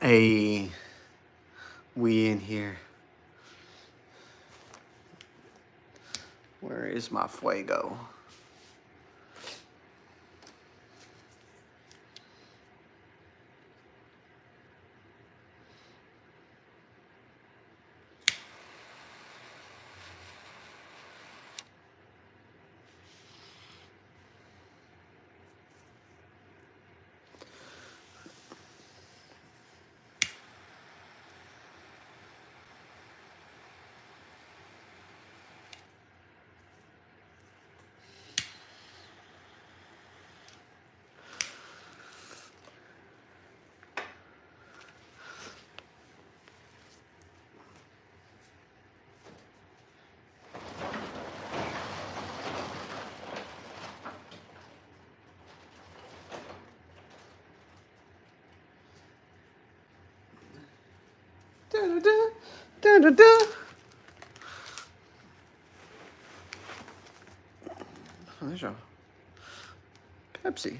Hey, we in here. Where is my fuego? Da-da-da, da-da-da. Oh, there's your Pepsi.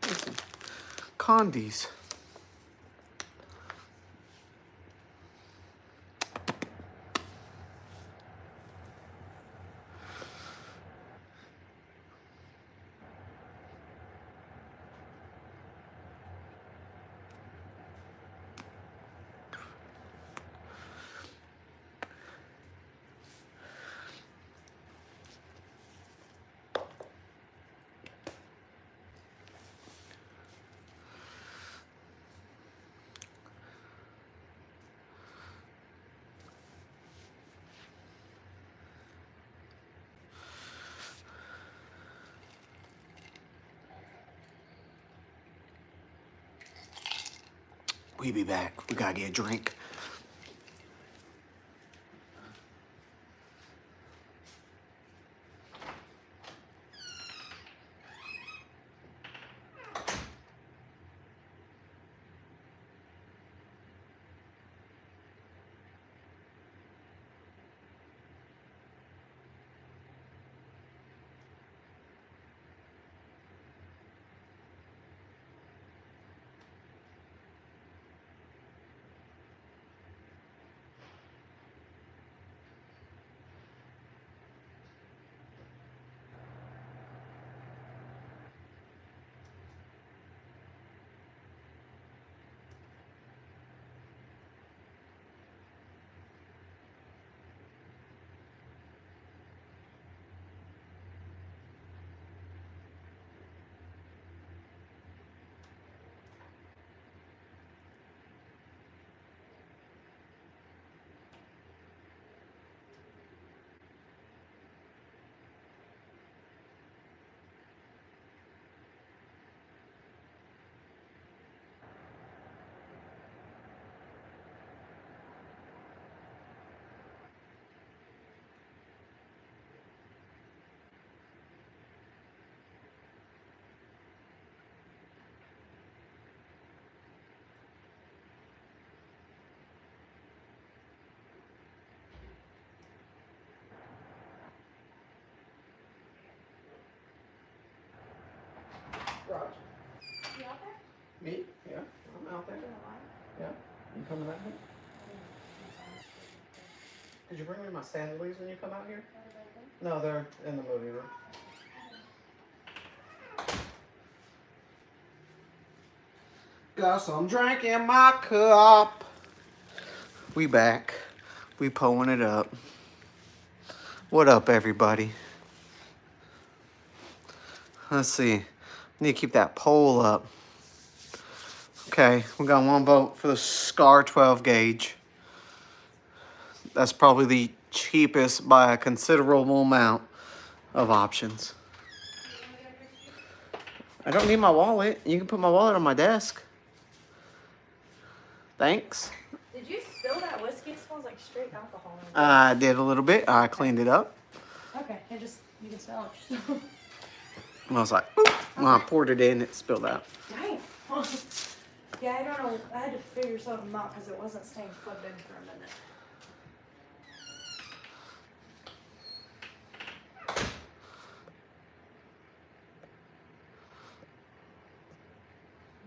Listen, Condies. We be back. We gotta get a drink. Raj. You out there? Me? Yeah, I'm out there. Yeah. You coming out here? Did you bring me my sandalies when you come out here? No, they're in the movie room. Got some drink in my cup. We back. We pulling it up. What up, everybody? Let's see. Need to keep that poll up. Okay, we got one vote for the SCAR 12 gauge. That's probably the cheapest by a considerable amount of options. I don't need my wallet. You can put my wallet on my desk. Thanks. Did you spill that whiskey? It smells like straight alcohol. I did a little bit. I cleaned it up. Okay, you can smell it. And I was like, oop. When I poured it in, it spilled out. Dang. Yeah, I don't know. I had to figure something out because it wasn't staying plugged in for a minute.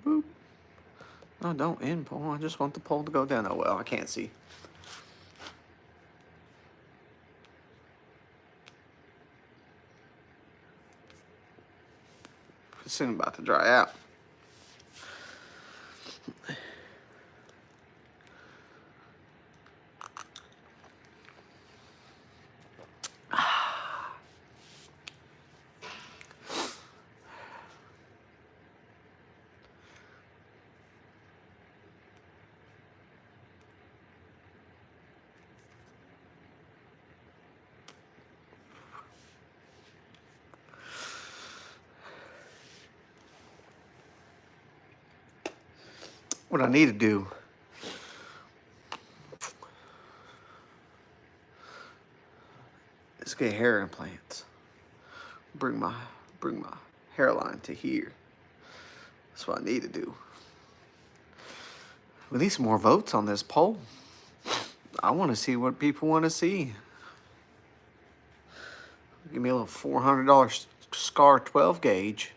Boop. No, don't end pole. I just want the pole to go down. Oh, well, I can't see. It's soon about to dry out. What I need to do is get hair implants. Bring my hairline to here. That's what I need to do. We need some more votes on this poll. I want to see what people want to see. Give me a little $400 Scar 12 gauge.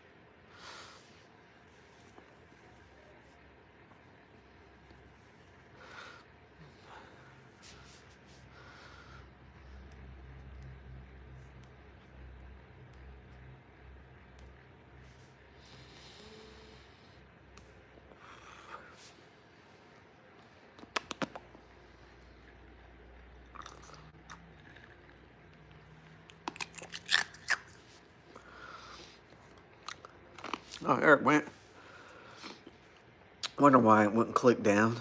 Oh, there it went. Wonder why it wouldn't click down.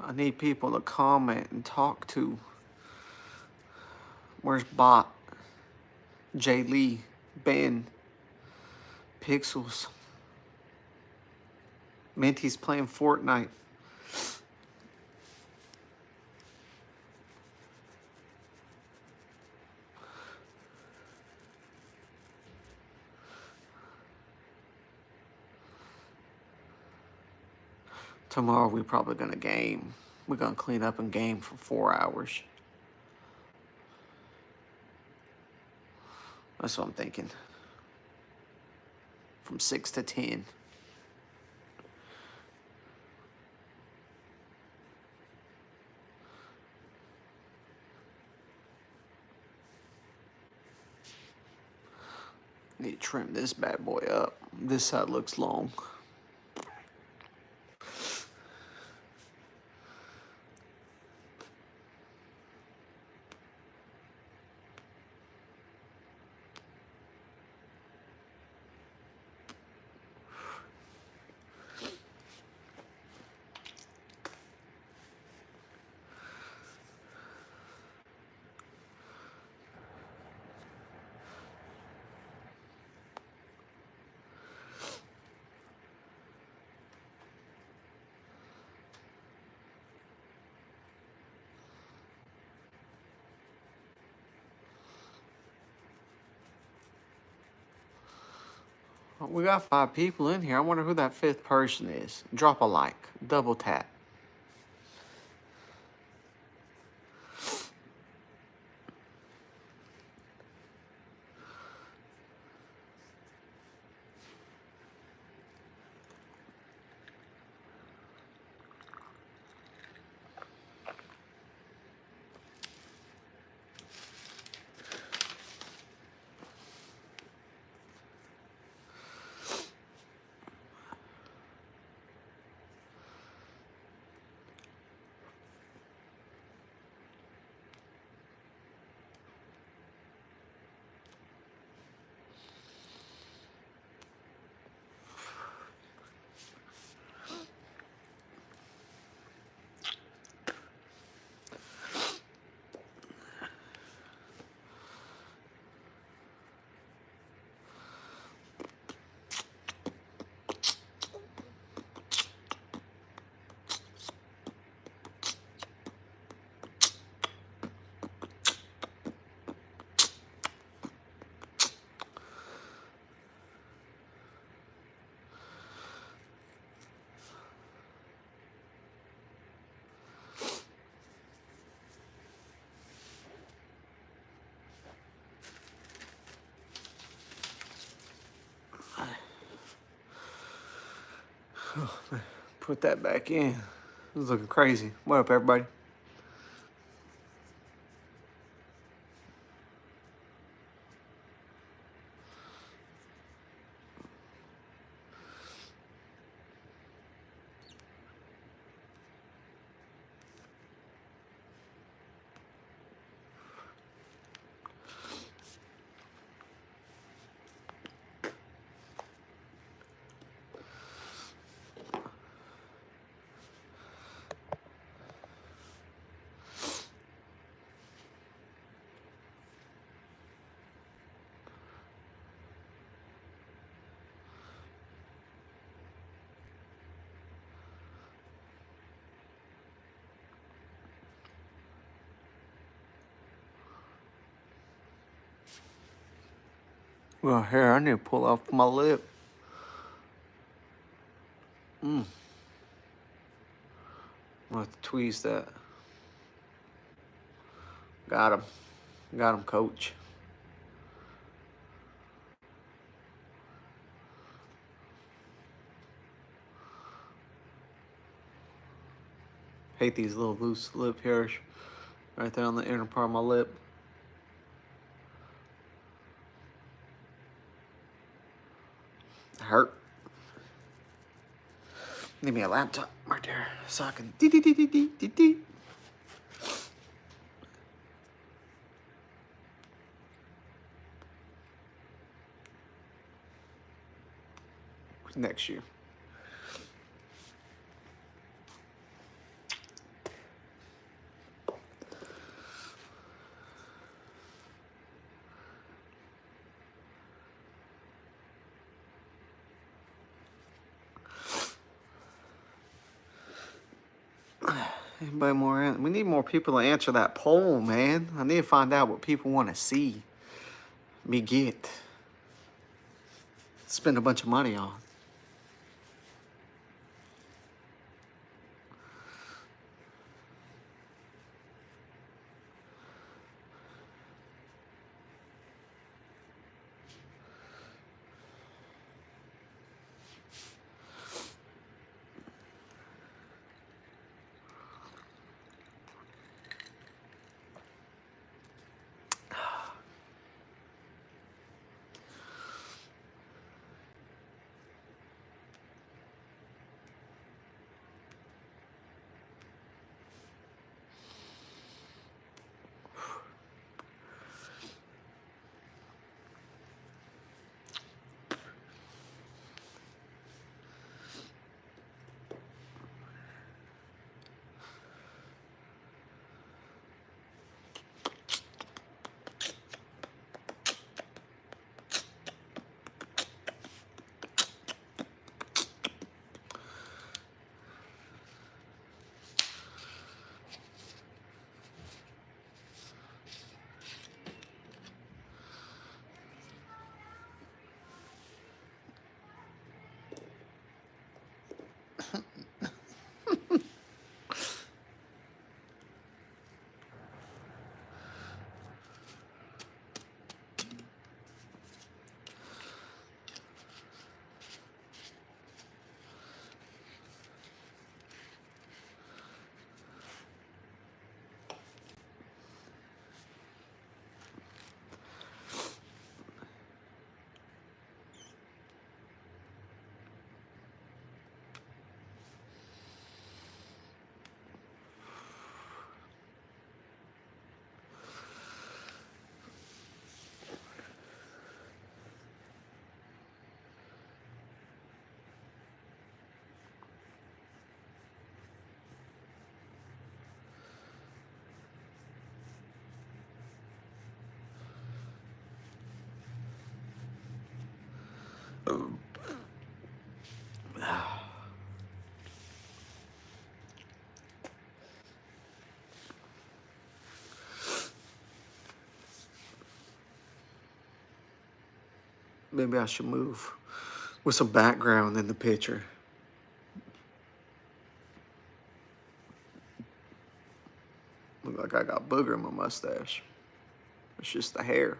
I need people to comment and talk to. Where's Bot? Jay Lee, Ben, Pixels. Minty's playing Fortnite. Tomorrow we're probably gonna game. We're gonna clean up and game for 4 hours. That's what I'm thinking. From 6 to 10. Need to trim this bad boy up. This side looks long. We got 5 people in here. I wonder who that 5th person is. Drop a like. Double tap. Put that back in. It was looking crazy. What up, everybody? Well, here, I need to pull off my lip. I'll have to tweeze that. Got him. Got him, coach. Hate these little loose lip hairs right there on the inner part of my lip. Hurt. Need me a laptop right there so I can dee. Next year. Anybody more? We need more people to answer that poll, man. I need to find out what people want to see me get. Spend a bunch of money on. Maybe I should move with some background in the picture. Look like I got booger in my mustache. It's just the hair.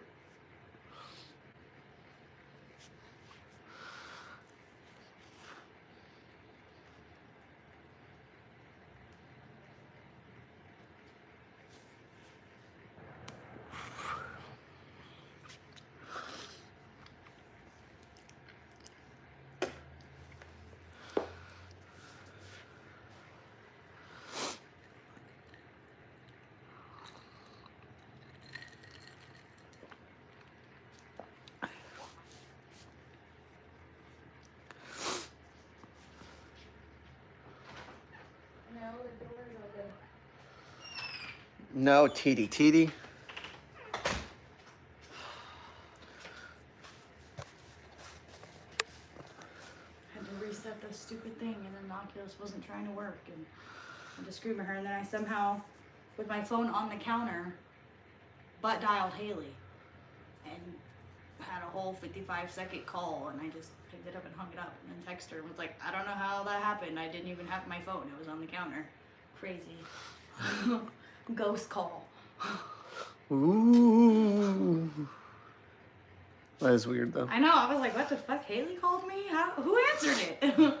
No, Teety Teety. Had to reset the stupid thing, and then the Oculus wasn't trying to work, and I just screamed at her, and then I somehow, with my phone on the counter, butt dialed Haley, and had a whole 55-second call, and I just picked it up and hung it up, and then texted her and was like, I don't know how that happened. I didn't even have my phone. It was on the counter. Crazy. Ghost call. Ooh. That is weird, though. I know. I was like, what the fuck? Haley called me? Who answered it?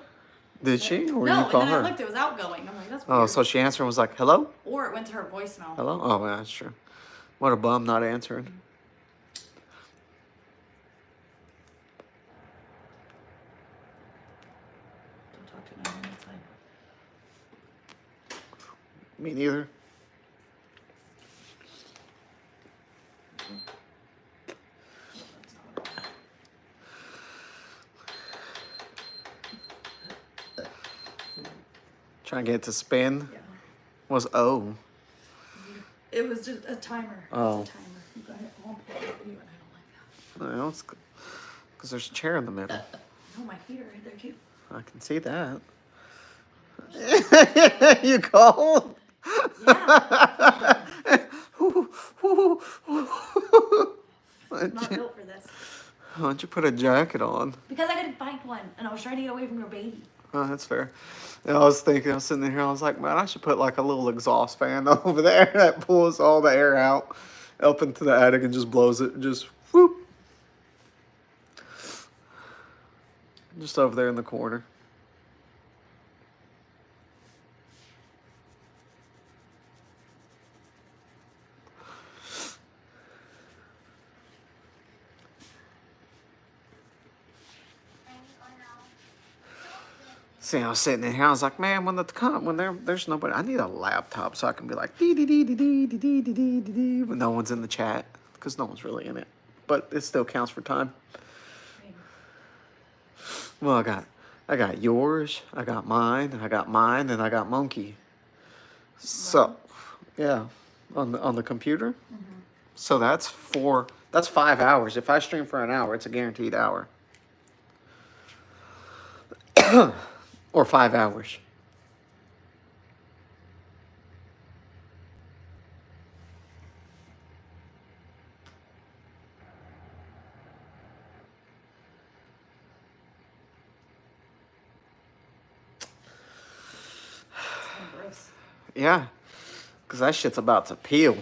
Did she? Or no, you call and then her? I looked. It was outgoing. I'm like, that's weird. Oh, so she answered and was like, hello? Or it went to her voicemail. Hello? Oh, yeah, that's true. What a bum not answering. Don't talk to no one. That's fine. Me neither. That's not what I want. Trying to get it to spin. Yeah. Was O. It was just a timer. Oh. It's a timer. You got it all plugged up, and I don't like that. No, it's because there's a chair in the middle. No, my feet are right there too. I can see that. You called? Yeah. Why I'm not built for this. don't you put a jacket on? Because I couldn't find one, and I was trying to get away from your baby. Oh, that's fair. And I was thinking, I was sitting there, I was like, man, I should put like a little exhaust fan over there that pulls all the air out up into the attic and just blows it, just whoop. Just over there in the corner. See, I was sitting in here. I was like, man, there's nobody, I need a laptop so I can be like dee dee dee dee dee dee dee dee dee dee when no one's in the chat because no one's really in it, but it still counts for time. Well, I got yours, I got mine, and I got Monkey. So, yeah, on the computer. Mm-hmm. So that's 5 hours. If I stream for an hour, it's a guaranteed hour. Or 5 hours. Gross. Yeah, because that shit's about to peel.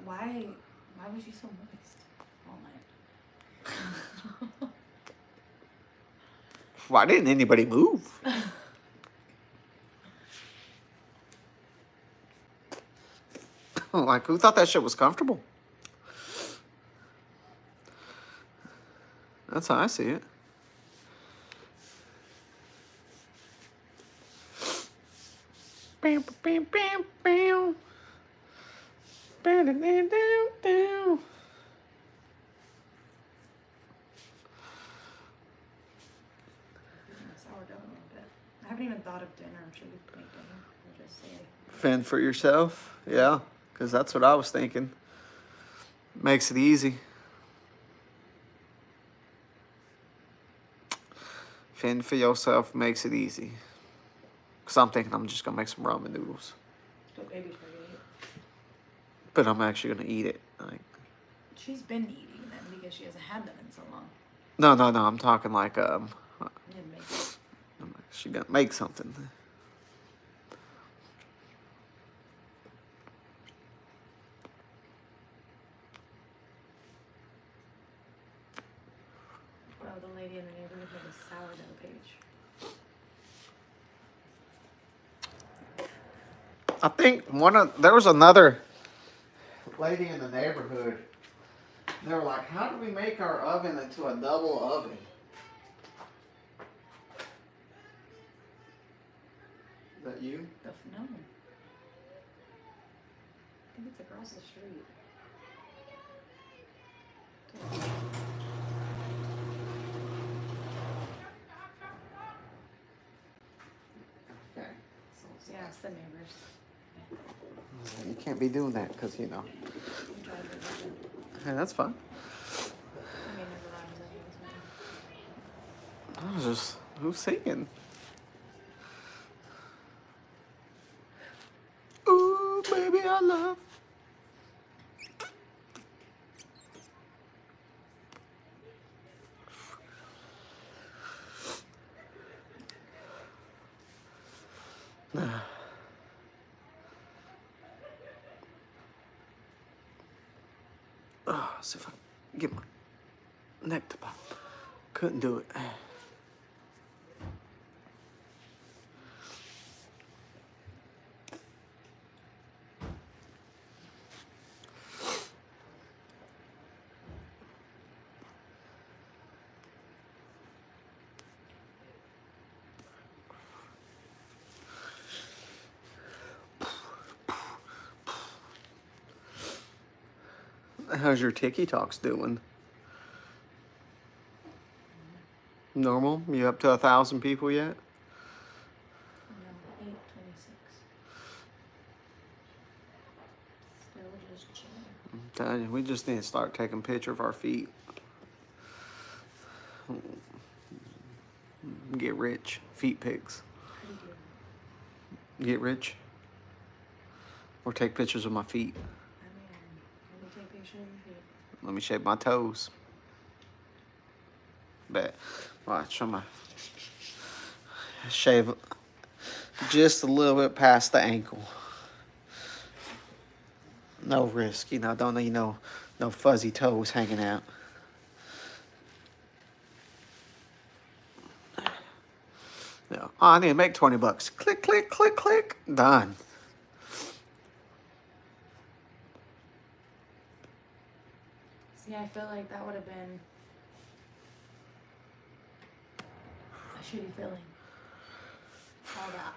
Why was you so moist all night? Why didn't anybody move? Like, who thought that shit was comfortable? That's how I see it. Bam, bam, bam, bam. Bam, bam, bam, bam. Sourdough a little bit. I haven't even thought of dinner. Should we make dinner? Or just say Fend for yourself? Yeah, because that's what I was thinking. Makes it easy. Fend for yourself makes it easy. Because I'm thinking I'm just going to make some ramen noodles. put baby spaghetti. But I'm actually going to eat it. Like, She's been eating them because she hasn't had them in so long. no, I'm talking like, You didn't make it. she going to make something. Well, the lady in the neighborhood made a sourdough page. I think there was another lady in the neighborhood. They were like, how do we make our oven into a double oven? Is that you? No. I think it's across the street. Okay. Yeah, it's the neighbors. You can't be doing that because, you know. Hey, that's fine. I was just, who's singing? Ooh, baby, I love. Oh, see if I can get my neck to pop. Couldn't do it. How's your TikToks doing? Normal? You up to 1,000 people yet? No, 826. Still just chilling. I'm telling you, we just need to start taking picture of our feet. Get rich. Feet pics. How do you do Get rich. Or take pictures of my feet. that? Let me take pictures of your feet. Let me shape my toes. Bet. Watch, I'm gonna shave just a little bit past the ankle. No risk, you know, don't need no fuzzy toes hanging out. Yeah. Oh, I need to make 20 bucks. Click, click, click, click. Done. See, I feel like that would have been a shitty feeling.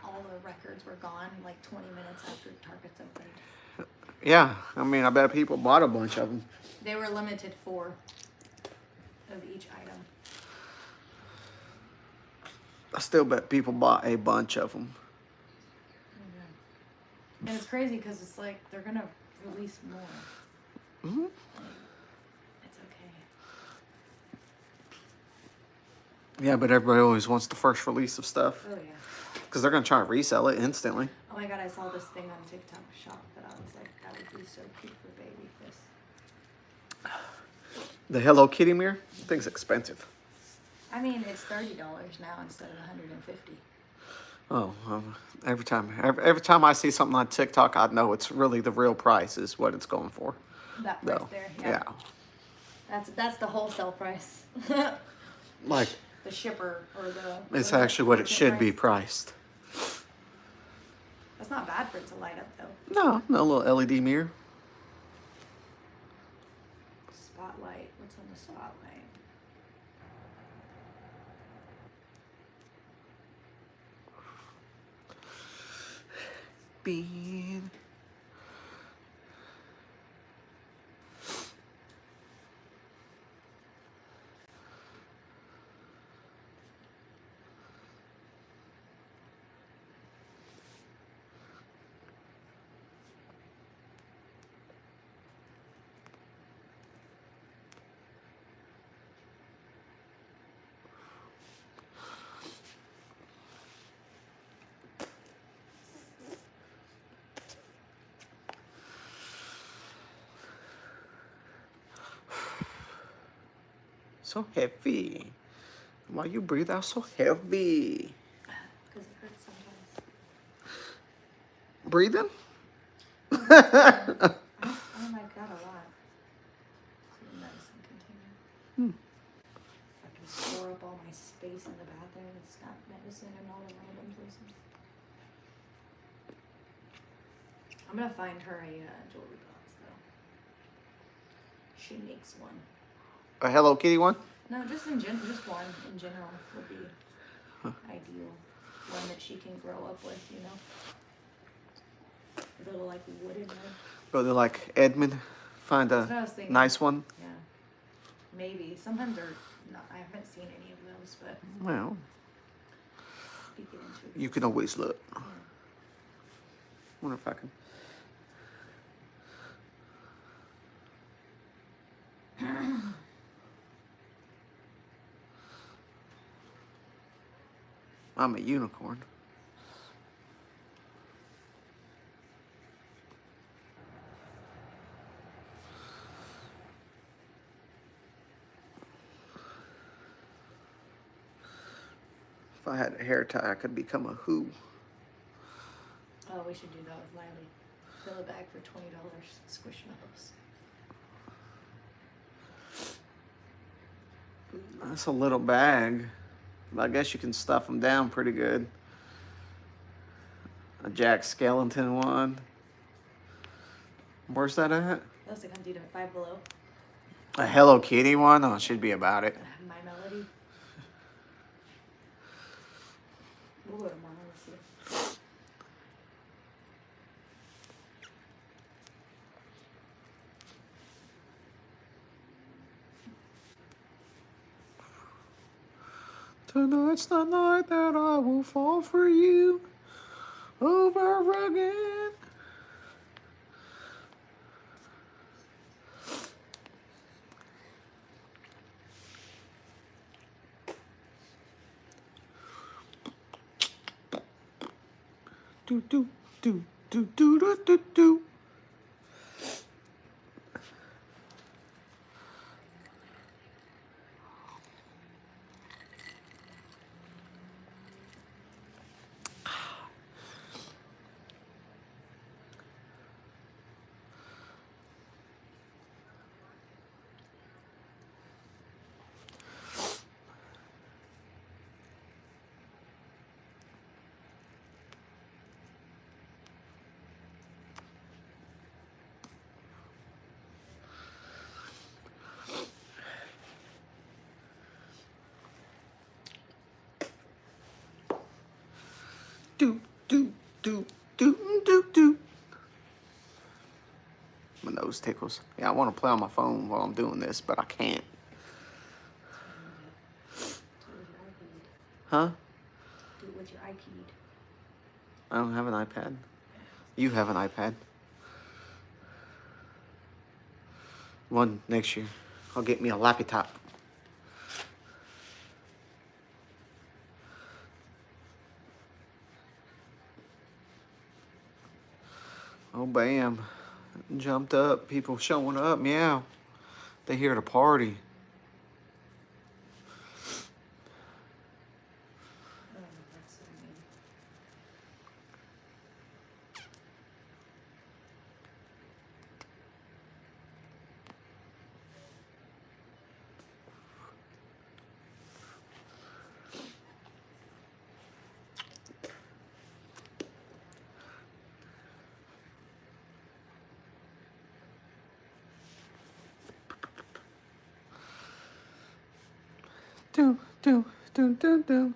All the records were gone like 20 minutes after Target's opened. Yeah, I mean, I bet people bought a bunch of them. They were limited 4 of each item. I still bet people bought a bunch of them. Mm-hmm. And it's crazy because it's like they're gonna release more. Mm-hmm. Like, it's okay. Yeah, but everybody always wants the first release of stuff. Oh yeah. Because they're going to try to resell it instantly. Oh my god, I saw this thing on TikTok shop that I was like, that would be so cute for baby. This. The Hello Kitty mirror? That thing's expensive. I mean, it's $30 now instead of $150. Oh, every time I see something on TikTok, I know it's really the real price is what it's going for. That price No. there, yeah. That's the wholesale price. Like, the shipper or the. it's actually what it should be priced. That's not bad for it to light up though. No, no little LED mirror. Spotlight. What's on the spotlight? Bean. So heavy. Why you breathe out so heavy? Because it hurts sometimes. Breathing? I don't like that a lot. It's a medicine container. I can store up all my space in the bathroom. It's got medicine in all the random places. I'm gonna find her a jewelry box though. She makes one. A Hello Kitty one? No, just just one in general would be ideal. One that she can grow up with, you know. A little like wooden one. Go to like Edmund, find That's what I a was thinking. nice one. Yeah, maybe. Sometimes they're not. I haven't seen any of those, but Well, speaking into you can always look. Yeah. Wonder if I can I'm a unicorn. If I had a hair tie, I could become a who. Oh, we should do that with Miley. Fill a bag for $20. Squishmallows. That's a little bag. I guess you can stuff them down pretty good. A Jack Skellington one. Where's that at? That's like I'm doing Five Below. A Hello Kitty one? Oh, it should be about it. My Melody. We'll go tomorrow. Let's see. Tonight's the night that I will fall for you over again. Do do do do do do do do. Do do do do do do. My nose tickles. Yeah, I want to play on my phone while I'm doing this, but I can't. Huh? Do it with your iPad. I don't have an iPad. You have an iPad. One next year. I'll get me a laptop. Oh, bam. Jumped up. People showing up. Meow. They here to party. Oh, that's so mean. Do, do, do, do, do.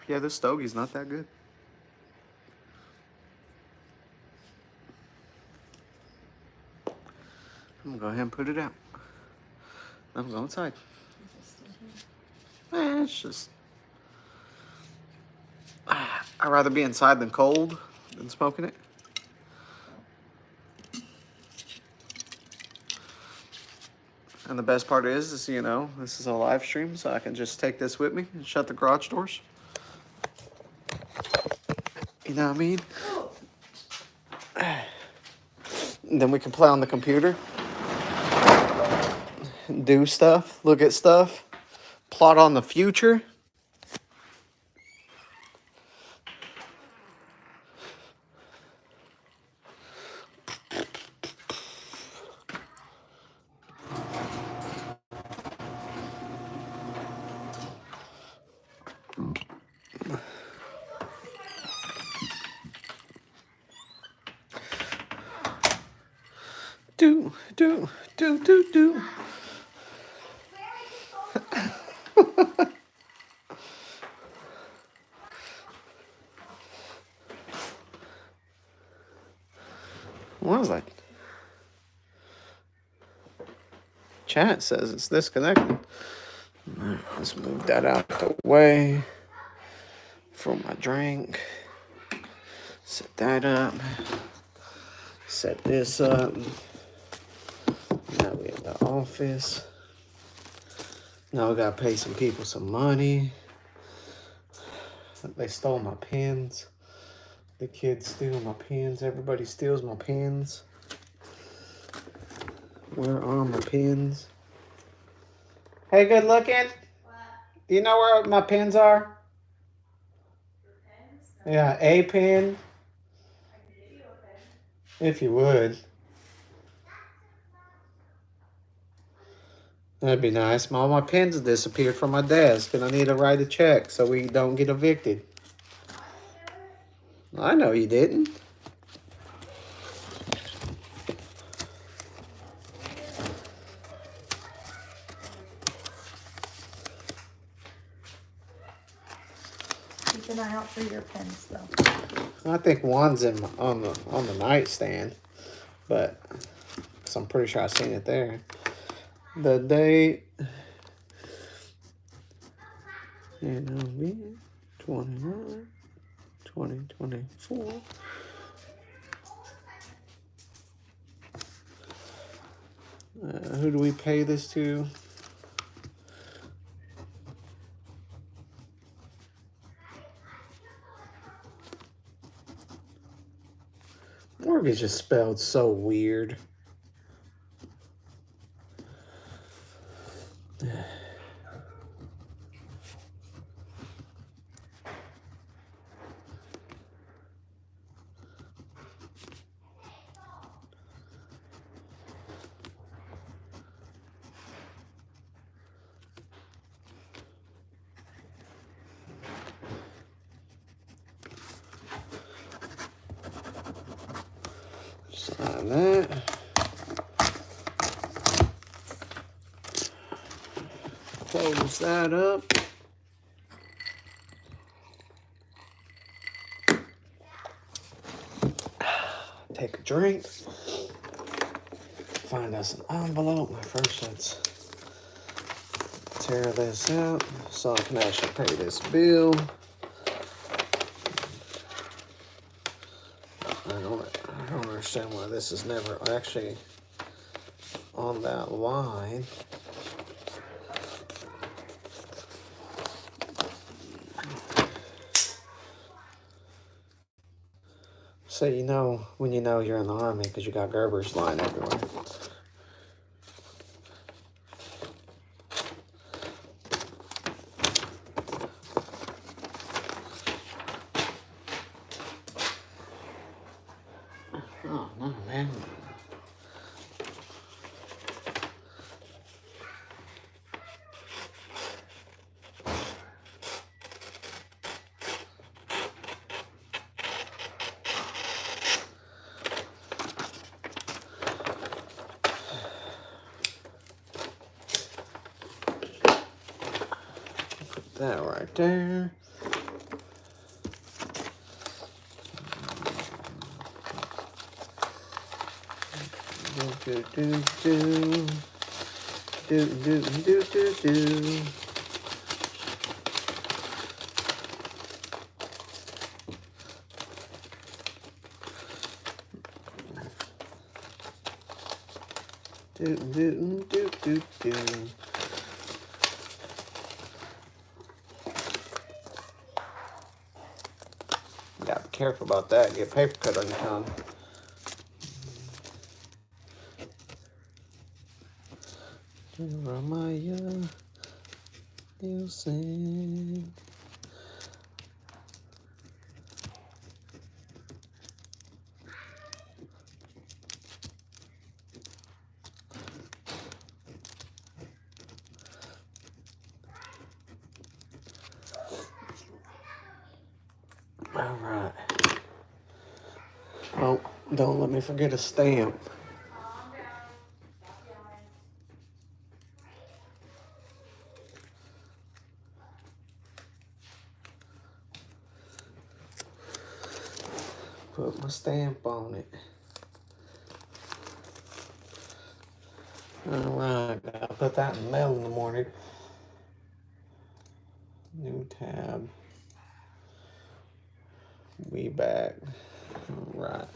Yeah, this stogie's not that good. I'm gonna go ahead and put it out. I'm going inside. Is it still here? It's just... I'd rather be inside than cold than smoking it. And the best part is, you know, this is a live stream, so I can just take this with me and shut the garage doors. You know what I mean? And then we can play on the computer. Do stuff, look at stuff, plot on the future. Do, do, do, do, do. What was that? Chat says it's disconnected. Alright, let's move that out the way for my drink. Set that up. Set this up. Now we in the office. Now we gotta pay some people some money. They stole my pens. The kids steal my pens. Everybody steals my pens. Where are my pens? Hey, good looking. What? Do you know where my pens are? Your pens? No. Yeah, a pen. I can get you a pen. If you would. That'd be nice. All my pens disappeared from my desk, and I need to write a check so we don't get evicted. I know you didn't. Keep an eye out for your pens, though. I think one's on the nightstand, but cause I'm pretty sure I seen it there. The date, and it'll be 29, 2024. Who do we pay this to? Mortgage is spelled so weird. Sign that. Close that up. Take a drink. Find us an envelope. First, let's tear this out so I can actually pay this bill. I don't understand why this is never actually on that line. So you know when you know you're in the Army because you got Gerber's line everywhere. Oh no, man. Put that right there. Do do do do do do do do. Do do do do do. You gotta be careful about that. Get paper cut on your tongue. Jeremiah Nielsen. All right. Oh, don't let me forget a stamp. Put my stamp on it. Alright, I'll put that in the mail in the morning. New tab. We back. Alright.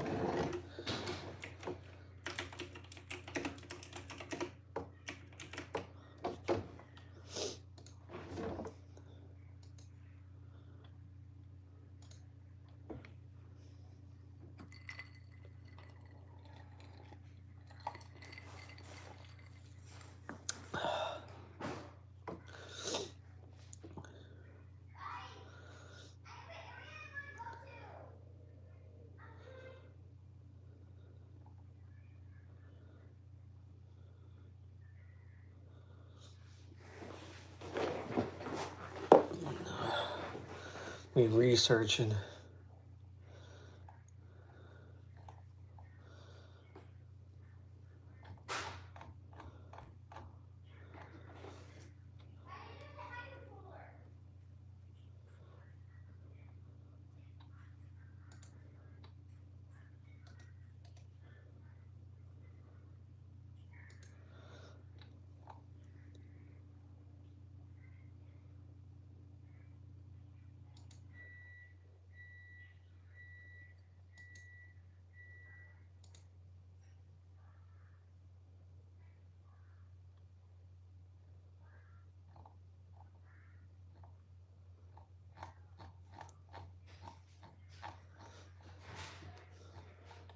We researching.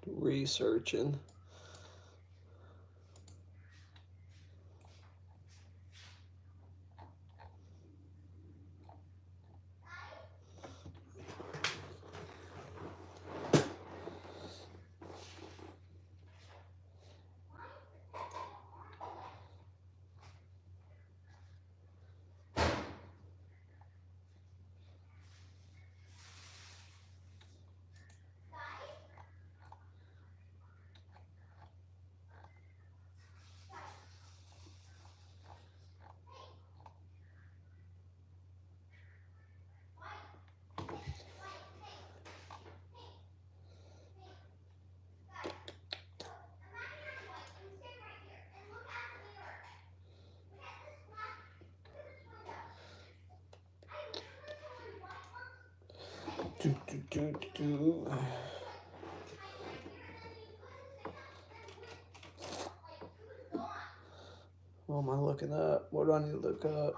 Researching. What am I looking up? What do I need to look up?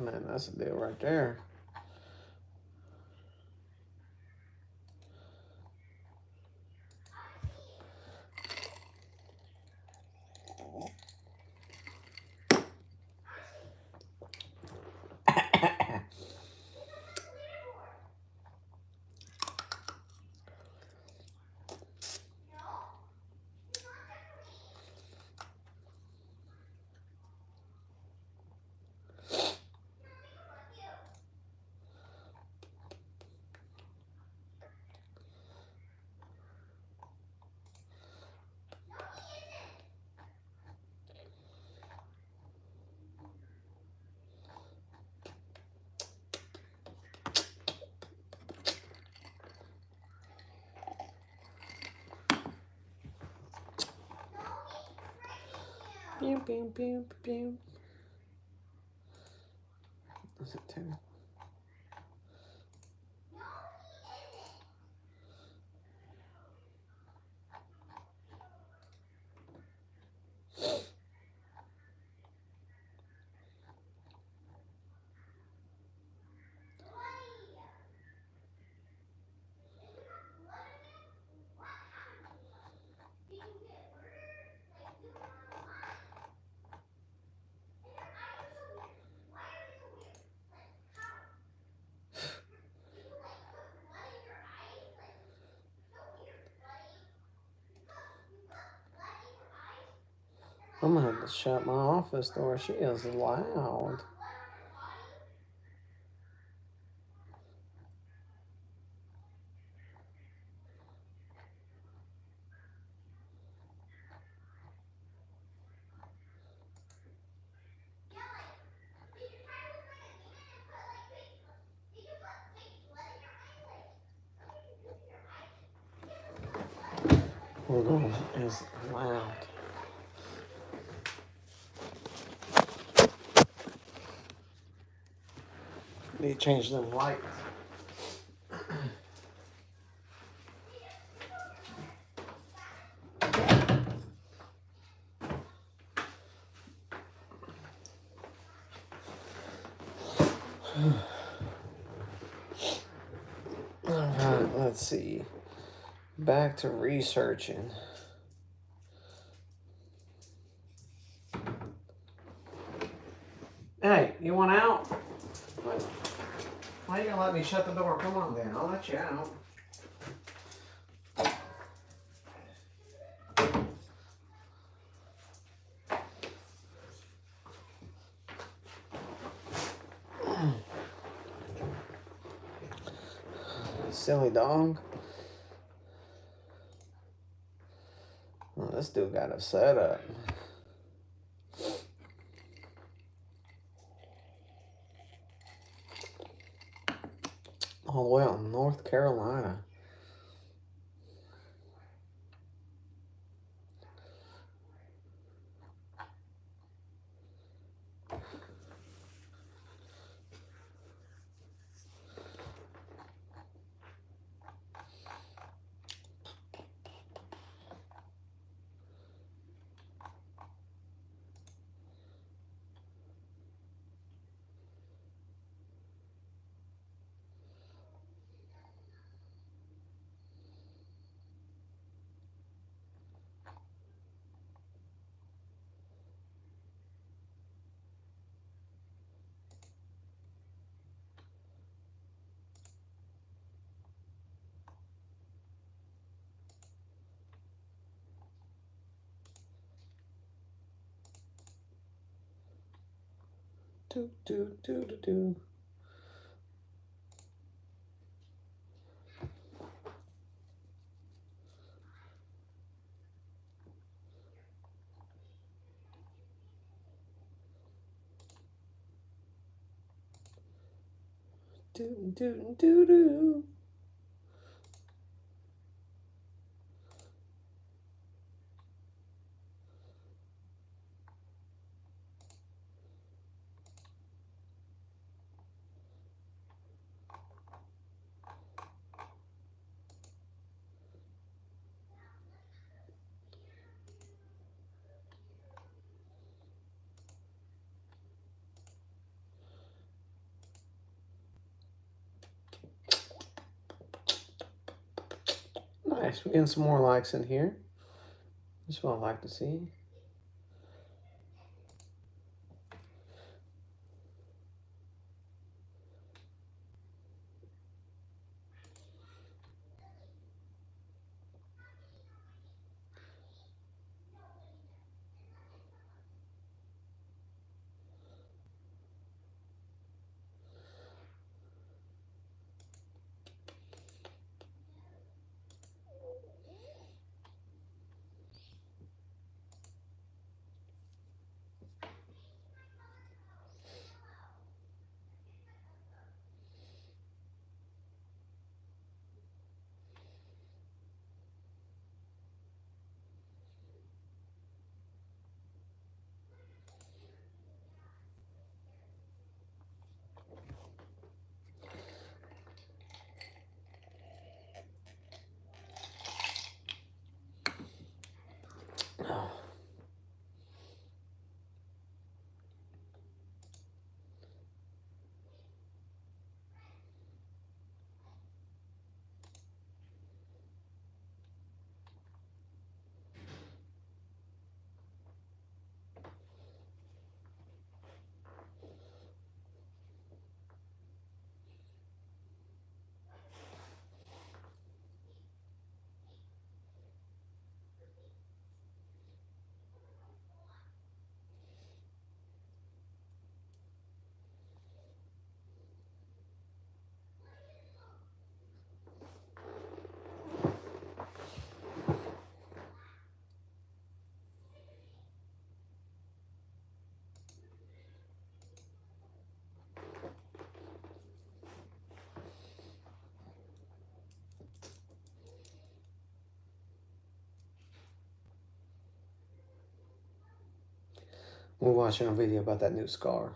Man, that's a deal right there. Pew, pew, pew, pew. Is it 2? I'm gonna have to shut my office door. She is loud. Google is loud. Need to change them lights. Alright, let's see. Back to researching. Hey, you want out? Why are you gonna let me shut the door? Come on then, I'll let you out. Silly dog. Well, this dude got a setup. All the way out in North Carolina. Do, do, do, do, do. Do, do, do, do. Nice, we're getting some more likes in here. That's what I like to see. We're watching a video about that new scar.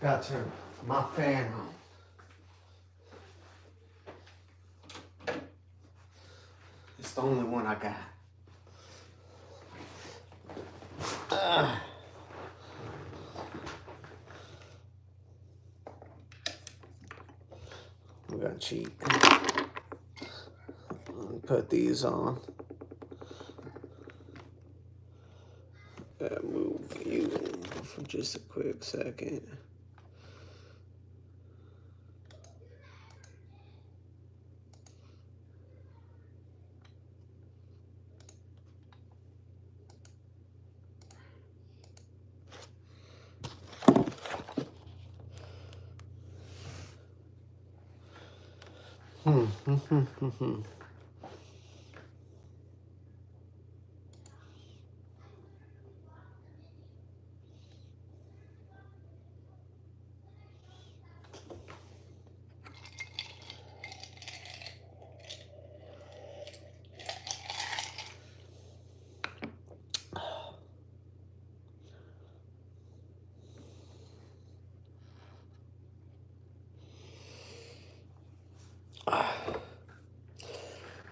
Got to turn my fan on. It's the only one I got. We're gonna cheat. Put these on. Move you for just a quick second.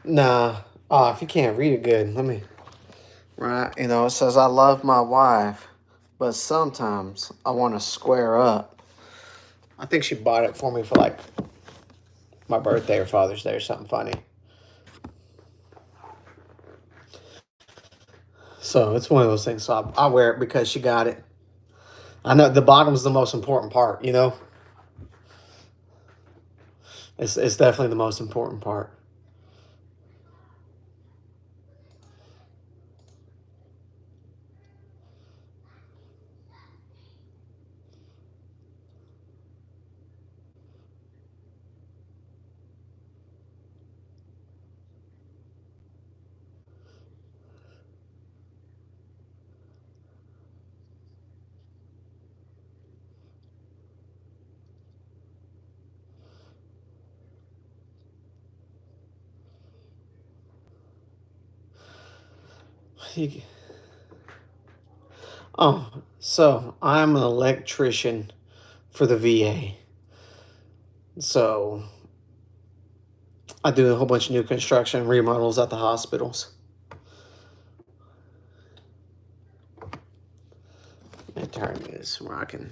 Nah. Oh, if you can't read it good, let me. Right, you know, it says, I love my wife, but sometimes I want to square up. I think she bought it for me for like my birthday or Father's Day or something funny. So it's one of those things. So I wear it because she got it. I know the bottom's the most important part, you know? It's definitely the most important part. Oh, so I'm an electrician for the VA. So I do a whole bunch of new construction remodels at the hospitals. Let me turn this where I can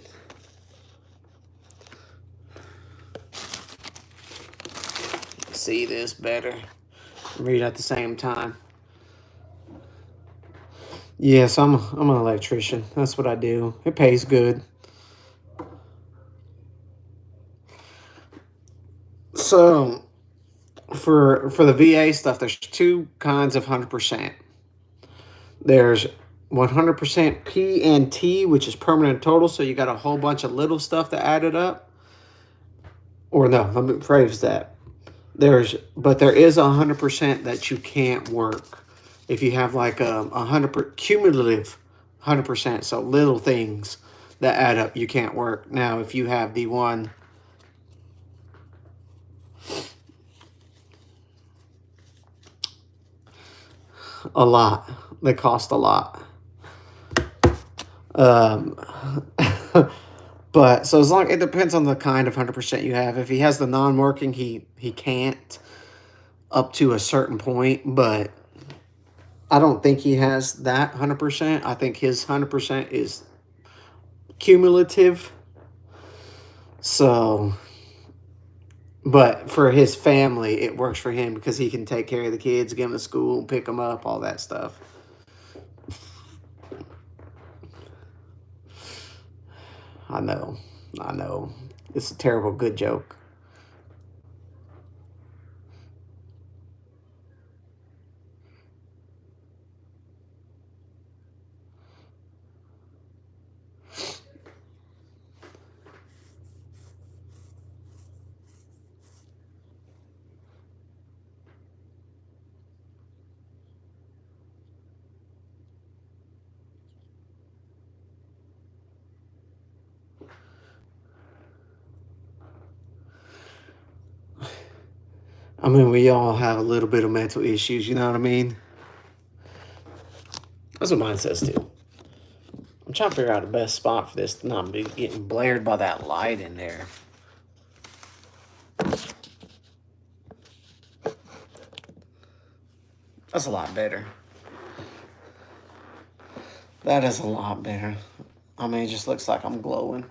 see this better, read at the same time. Yes, I'm an electrician. That's what I do. It pays good. So for the VA stuff, there's two kinds of 100%. There's 100% P&T, which is permanent total. So you got a whole bunch of little stuff that added up. Or no, let me phrase that. There is 100% that you can't work if you have like a 100 cumulative 100%. So little things that add up, you can't work. Now, if you have the one a lot, they cost a lot. But so as long it depends on the kind of 100% you have. If he has the non-working, he can't up to a certain point, but I don't think he has that 100%. I think his 100% is cumulative. So, but for his family, it works for him because he can take care of the kids, get them to school, pick them up, all that stuff. I know. It's a terrible good joke. I mean, we all have a little bit of mental issues, you know what I mean? That's what mine says too. I'm trying to figure out the best spot for this to not be getting blared by that light in there. That's a lot better. That is a lot better. I mean, it just looks like I'm glowing.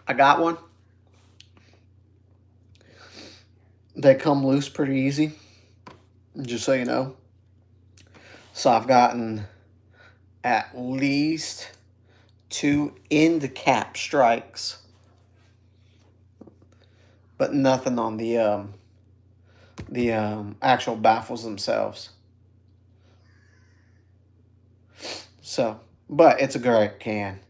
I got one. They come loose pretty easy, just so you know. So I've gotten at least 2 end cap strikes, but nothing on the actual baffles themselves. So, but it's a great can.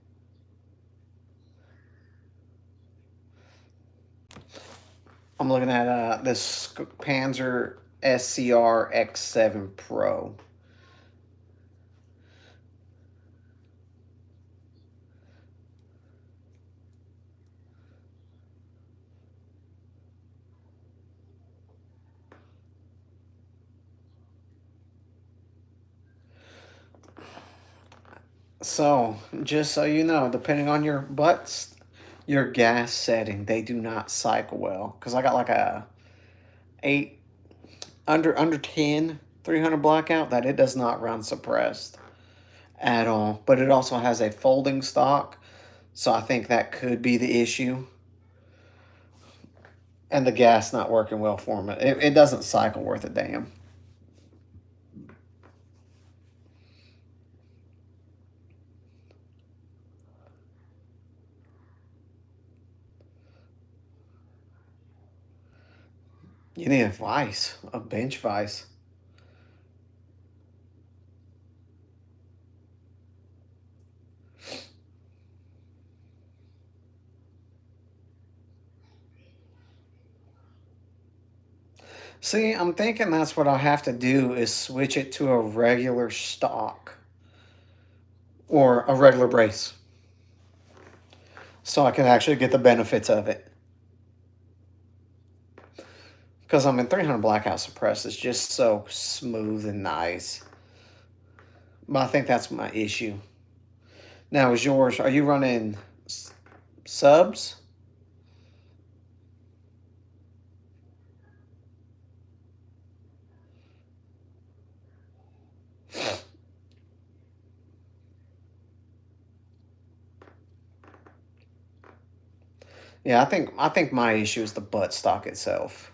I'm looking at this Panzer SCR X7 Pro. So, just so you know, depending on your butts, your gas setting, they do not cycle well. Because I got like a 8, under 10, 300 blackout that it does not run suppressed at all. But it also has a folding stock, so I think that could be the issue. And the gas not working well for me. It doesn't cycle worth a damn. You need a vise, a bench vise. See, I'm thinking that's what I'll have to do is switch it to a regular stock or a regular brace so I can actually get the benefits of it. Because I mean, 300 blackout suppressed is just so smooth and nice. But I think that's my issue. Now, is yours, are you running subs? Yeah, I think my issue is the butt stock itself.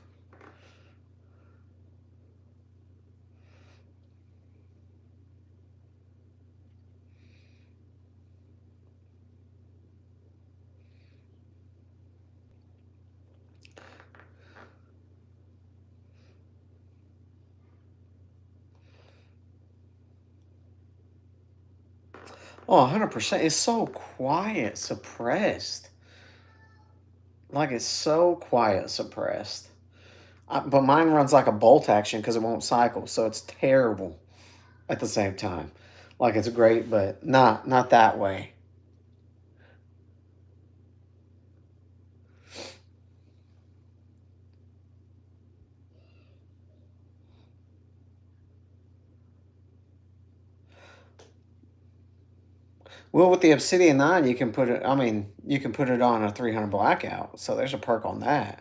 Oh, 100%. It's so quiet, suppressed. Like, it's so quiet, suppressed. But mine runs like a bolt action because it won't cycle, so it's terrible at the same time. Like, it's great, but not that way. Well, with the Obsidian 9, you can put it, I mean, you can put it on a 300 blackout, so there's a perk on that.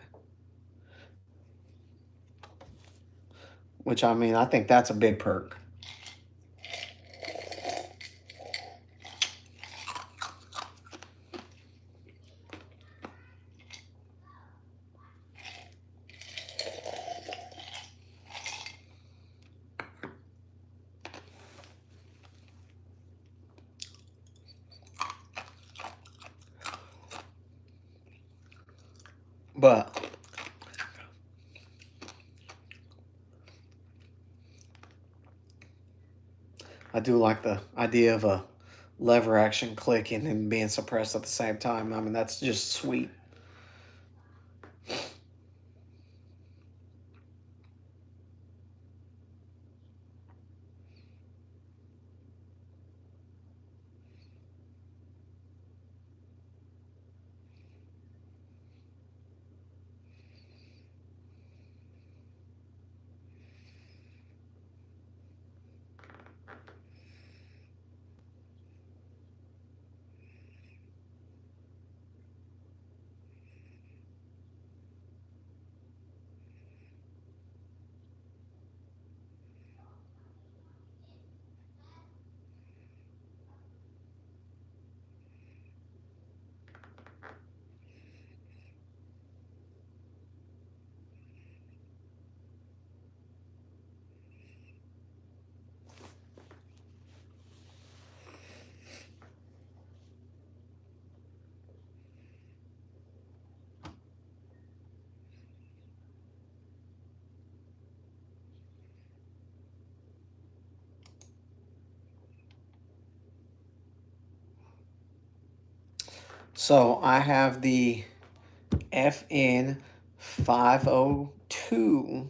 Which, I mean, I think that's a big perk. But I do like the idea of a lever action clicking and being suppressed at the same time. I mean, that's just sweet. So I have the FN 502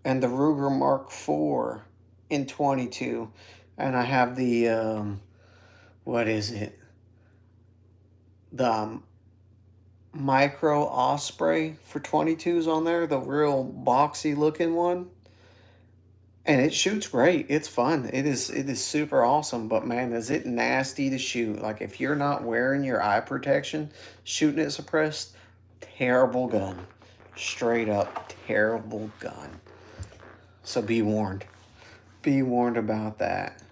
and the Ruger Mark IV in 22. And I have the, what is it? The Micro Osprey for 22s on there, the real boxy looking one. And it shoots great. It's fun. It is super awesome. But man, is it nasty to shoot. Like if you're not wearing your eye protection, shooting it suppressed, terrible gun. Straight up terrible gun. So be warned. Be warned about that.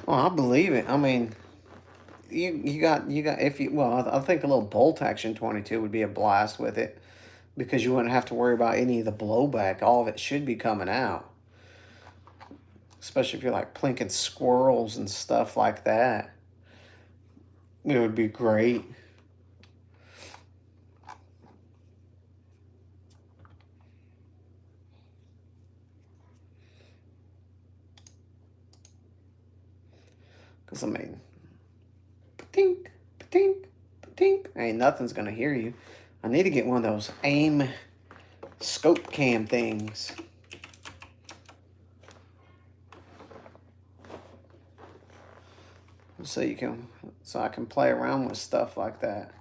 Well, I believe it. I mean, you got if you well, I think a little bolt action 22 would be a blast with it because you wouldn't have to worry about any of the blowback. All of it should be coming out. Especially if you're like plinking squirrels and stuff like that. It would be great. Because, I mean, patink, patink, patink. Ain't nothing's going to hear you. I need to get one of those aim scope cam things. So I can play around with stuff like that.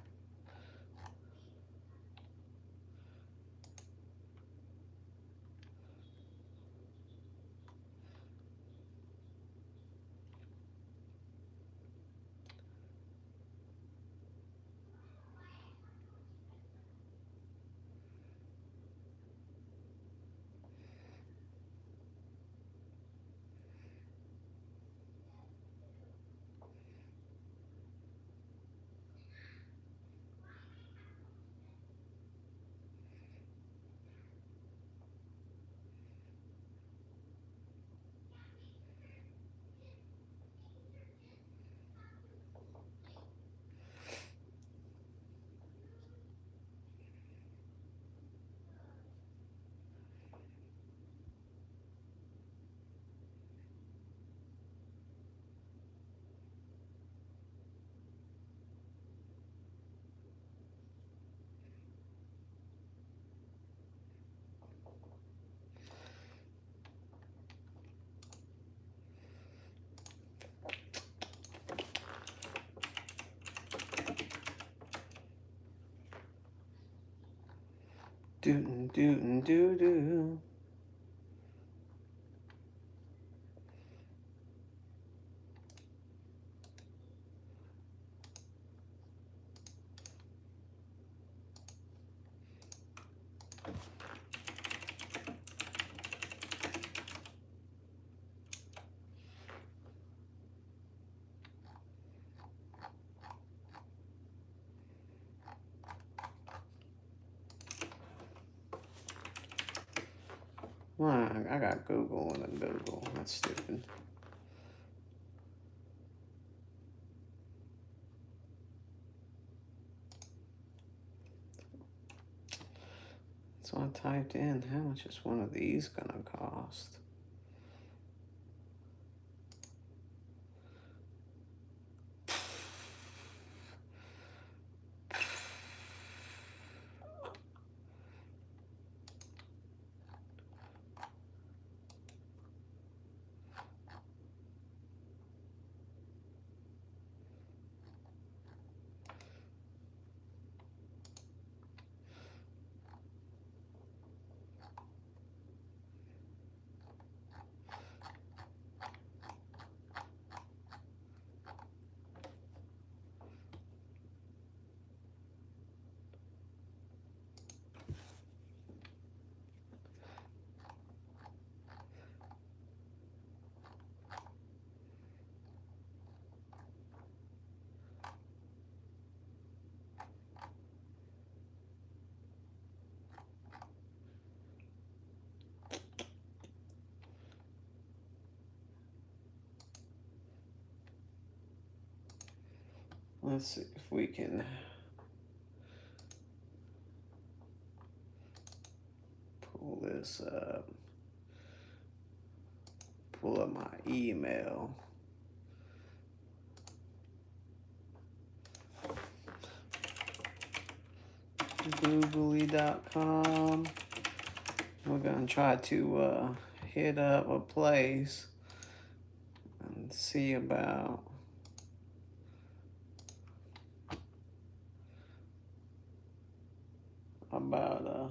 Doo doo doo doo. Well, I got Google and then Google. That's stupid. So I typed in, how much is one of these gonna cost? Let's see if we can pull this up. Pull up my email. Googly.com. We're gonna try to hit up a place and see about something.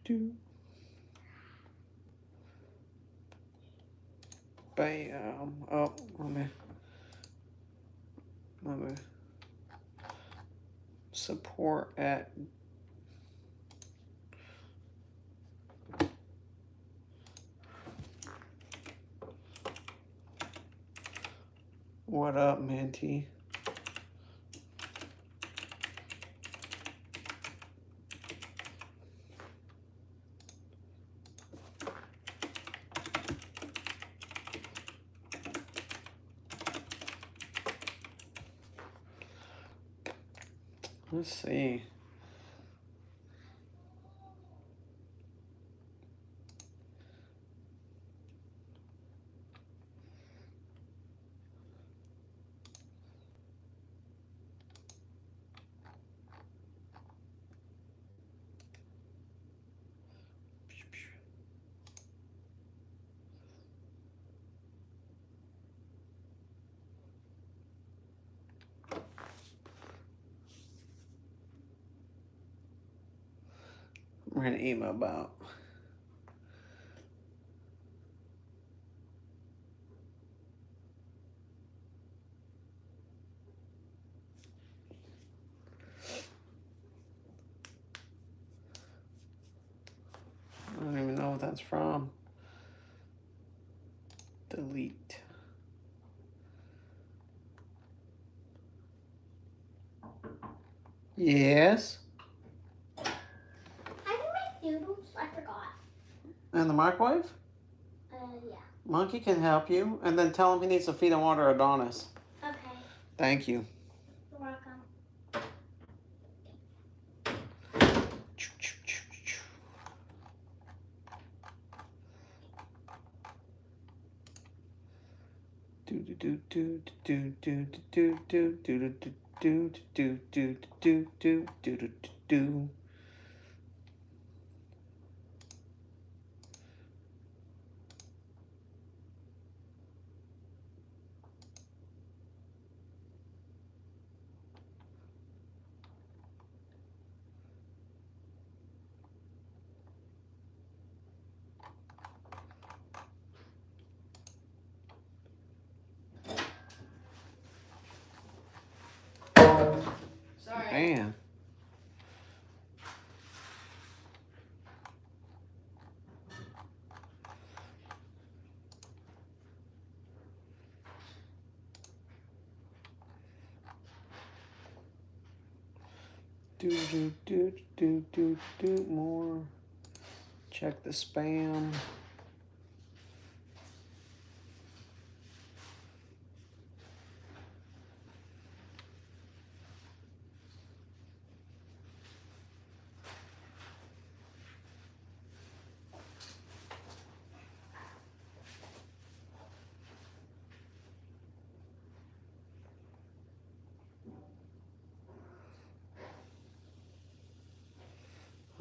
Do. Bam. Oh, let me support at what up, Minty? Let's see. I'm gonna email about. I don't even know what that's from. Delete. Yes. I can make noodles. I forgot. In the microwave? Yeah. Monkey can help you, and then tell him he needs to feed and water Adonis. Okay. Thank you. You're welcome. spam. Do more. Check the spam.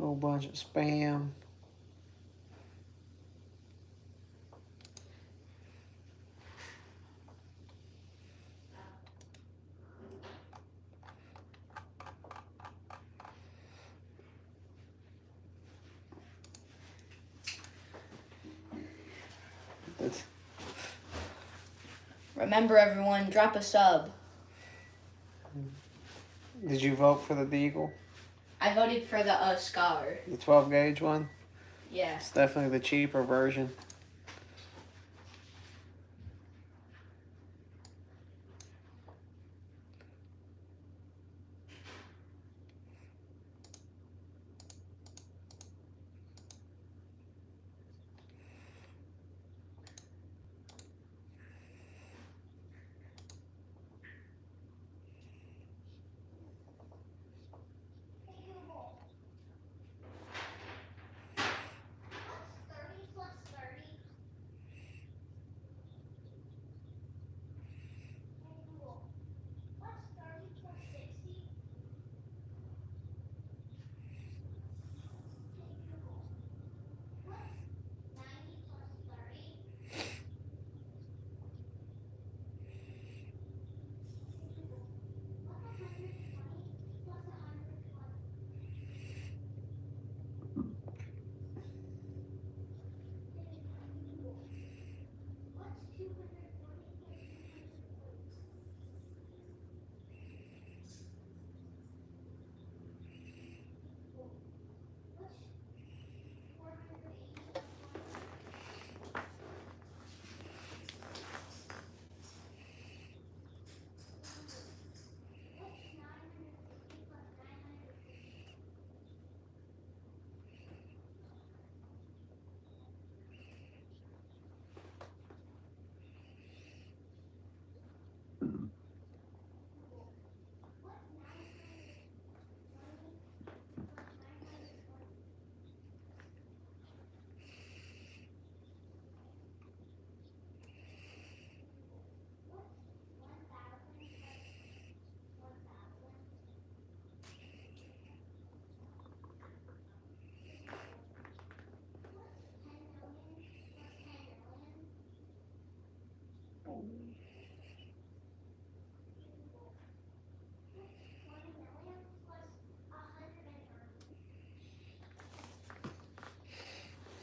Whole bunch of spam. That's, Remember, everyone, drop a sub. did you vote for the Deagle? I voted for the Scar. The 12 gauge one? Yeah. It's definitely the cheaper version.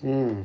Hmm.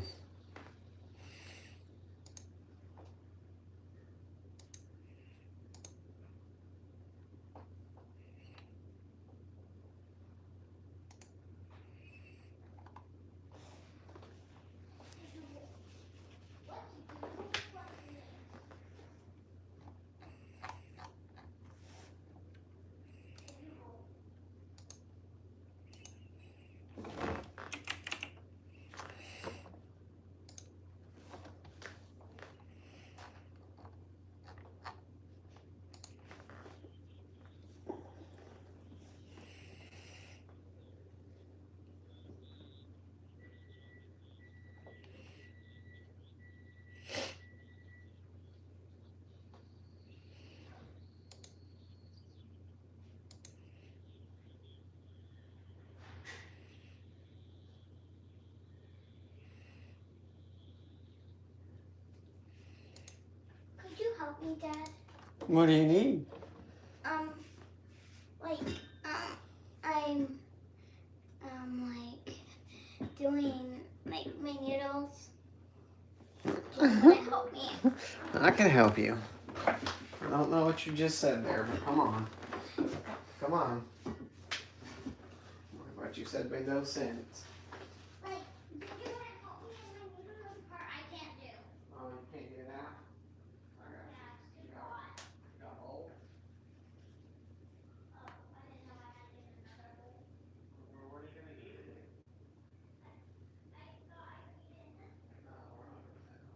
Could you help me, Dad? What do you need? Like, I'm, like, doing, like, my noodles. Do you want to help me? I can help you. I don't know what you just said there, but come on. Come on. what you said made no sense. Like, did you want to help me in my noodle part? I can't do. Oh, you can't get it out? I got Yeah, it's you. too hot. Got a bowl? Oh, I didn't know I had to get another bowl. Well, what are you going to eat it in? I thought I could eat it in this. No, we're not doing that.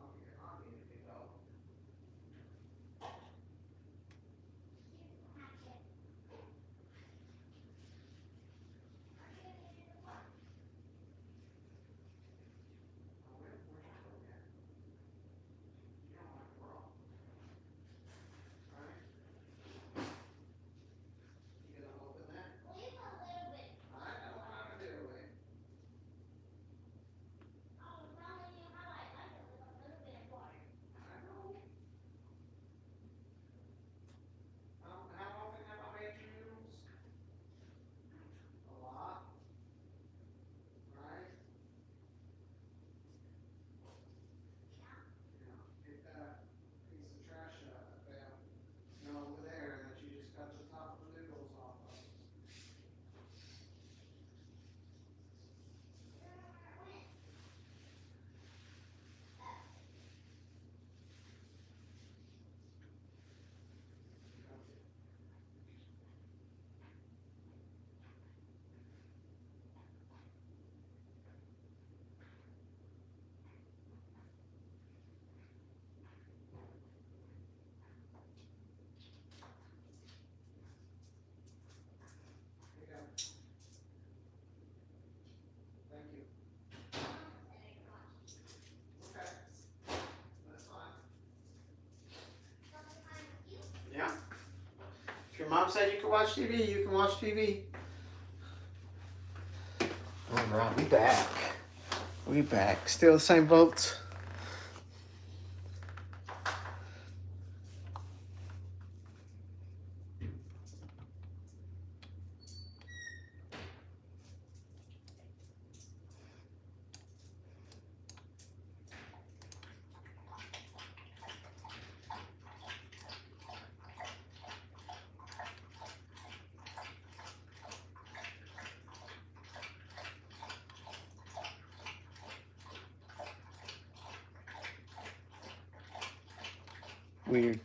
I'll eat it, you know. Leave a little bit. Oh, I'm telling you how I like it with a little bit of water. How often have I made you noodles? A lot. Right? Yeah. Get that piece of trash out of that, over there that you just cut the top of the noodles off of. Here you go. Thank you. Okay. That's fine. Yeah. If your mom said you could watch TV, you can watch TV. All right, we back. We back. Still the same votes. Weird.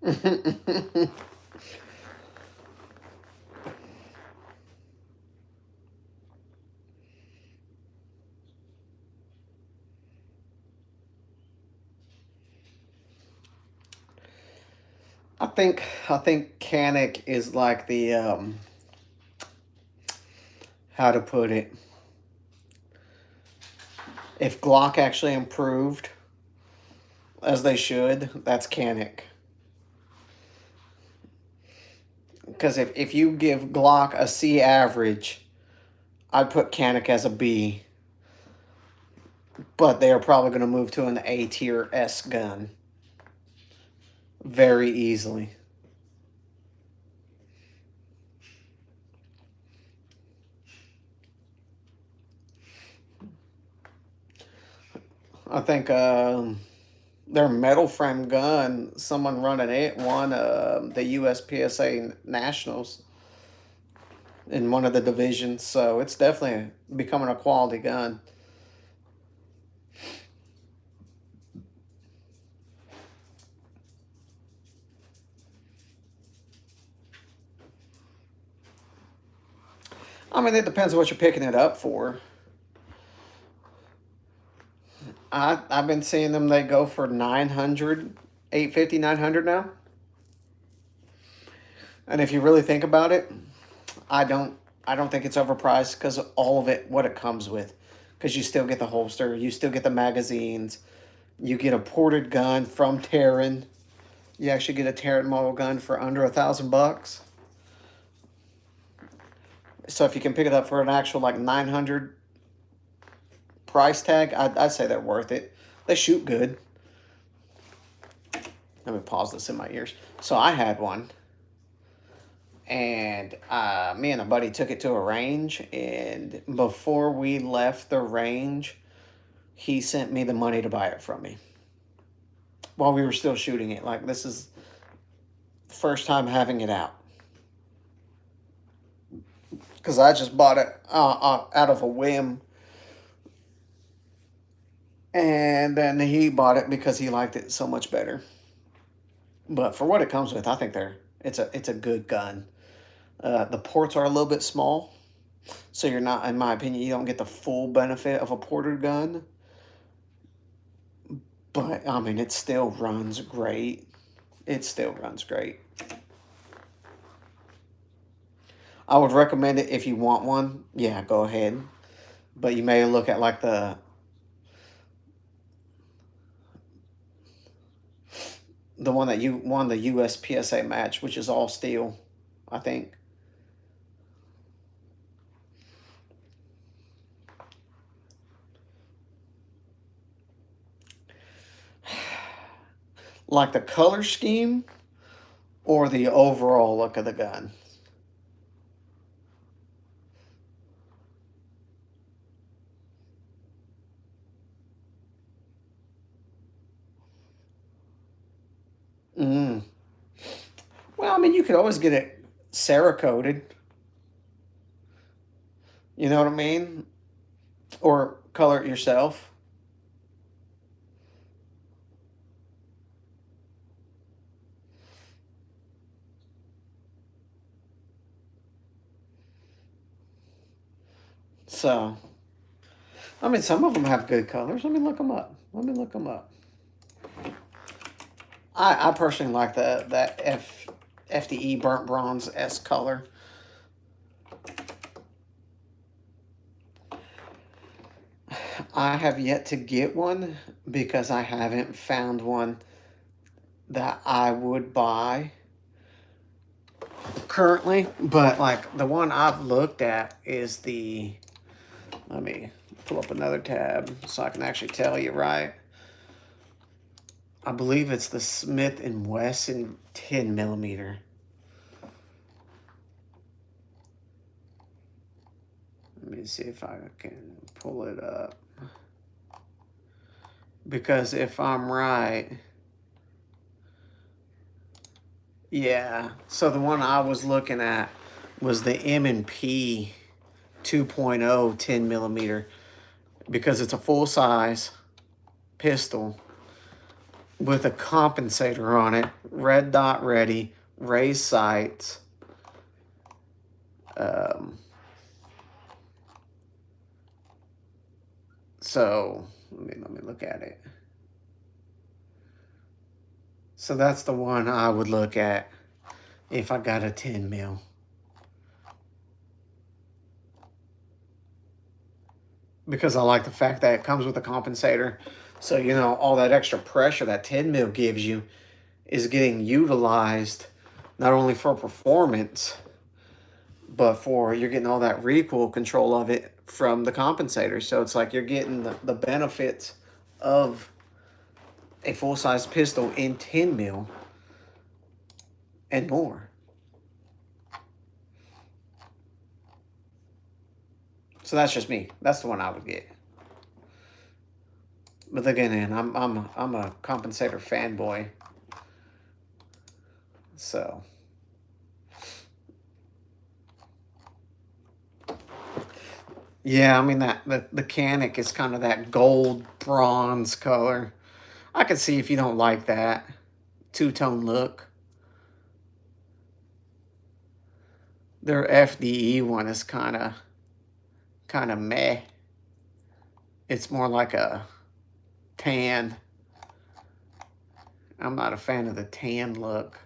I think Canic is like the how to put it. If Glock actually improved as they should, that's Canic. Because if you give Glock a C average, I'd put Canic as a B. But they are probably going to move to an A tier S gun very easily. I think their metal frame gun, someone running it won the USPSA Nationals in one of the divisions. So it's definitely becoming a quality gun. I mean, it depends on what you're picking it up for. I've been seeing them, they go for 900, 850, 900 now. And if you really think about it, I don't think it's overpriced because of all of it, what it comes with. Because you still get the holster, you still get the magazines, you get a ported gun from Terran. You actually get a Terran model gun for under $1,000. So if you can pick it up for an actual like 900 price tag, I'd say they're worth it. They shoot good. Let me pause this in my ears. So I had one, and me and a buddy took it to a range, and before we left the range, he sent me the money to buy it from me while we were still shooting it. Like, this is the first time having it out. Because I just bought it out of a whim. And then he bought it because he liked it so much better. But for what it comes with, I think it's a good gun. The ports are a little bit small, so you're not, in my opinion, you don't get the full benefit of a ported gun. But I mean, it still runs great. It still runs great. I would recommend it if you want one. Yeah, go ahead. But you may look at like the one that you won the USPSA match, which is all steel, I think. Like the color scheme or the overall look of the gun? Mm. Well, I mean, you could always get it Cerakoted. You know what I mean? Or color it yourself. So, I mean, some of them have good colors. Let me look them up. I personally like that FDE burnt bronze S color. I have yet to get one because I haven't found one that I would buy currently. But like the one I've looked at is the, let me pull up another tab so I can actually tell you right. I believe it's the Smith & Wesson 10 millimeter. Let me see if I can pull it up. Because if I'm right, yeah. So the one I was looking at was the M&P 2.0 10 millimeter because it's a full size pistol with a compensator on it, red dot ready, raised sights. So let me look at it. So that's the one I would look at if I got a 10 mil. Because I like the fact that it comes with a compensator. So, you know, all that extra pressure that 10 mil gives you is getting utilized not only for performance, but for you're getting all that recoil control of it from the compensator. So it's like you're getting the benefits of a full-size pistol in 10 mil and more. So that's just me. That's the one I would get. But again, I'm a compensator fanboy. So yeah, I mean that the Canic is kind of that gold bronze color. I could see if you don't like that two-tone look. Their FDE one is kind of meh. It's more like a tan. I'm not a fan of the tan look.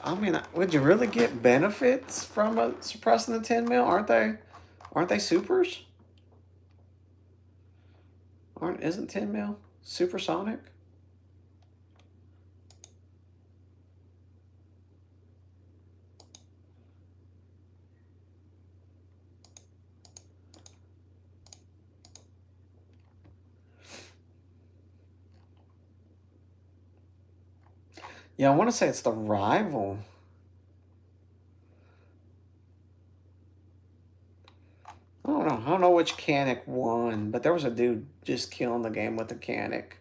I mean, would you really get benefits from suppressing the 10 mil? Aren't they supers? Isn't 10 mil supersonic? Yeah, I want to say it's the rival. I don't know which Canic won, but there was a dude just killing the game with the Canic.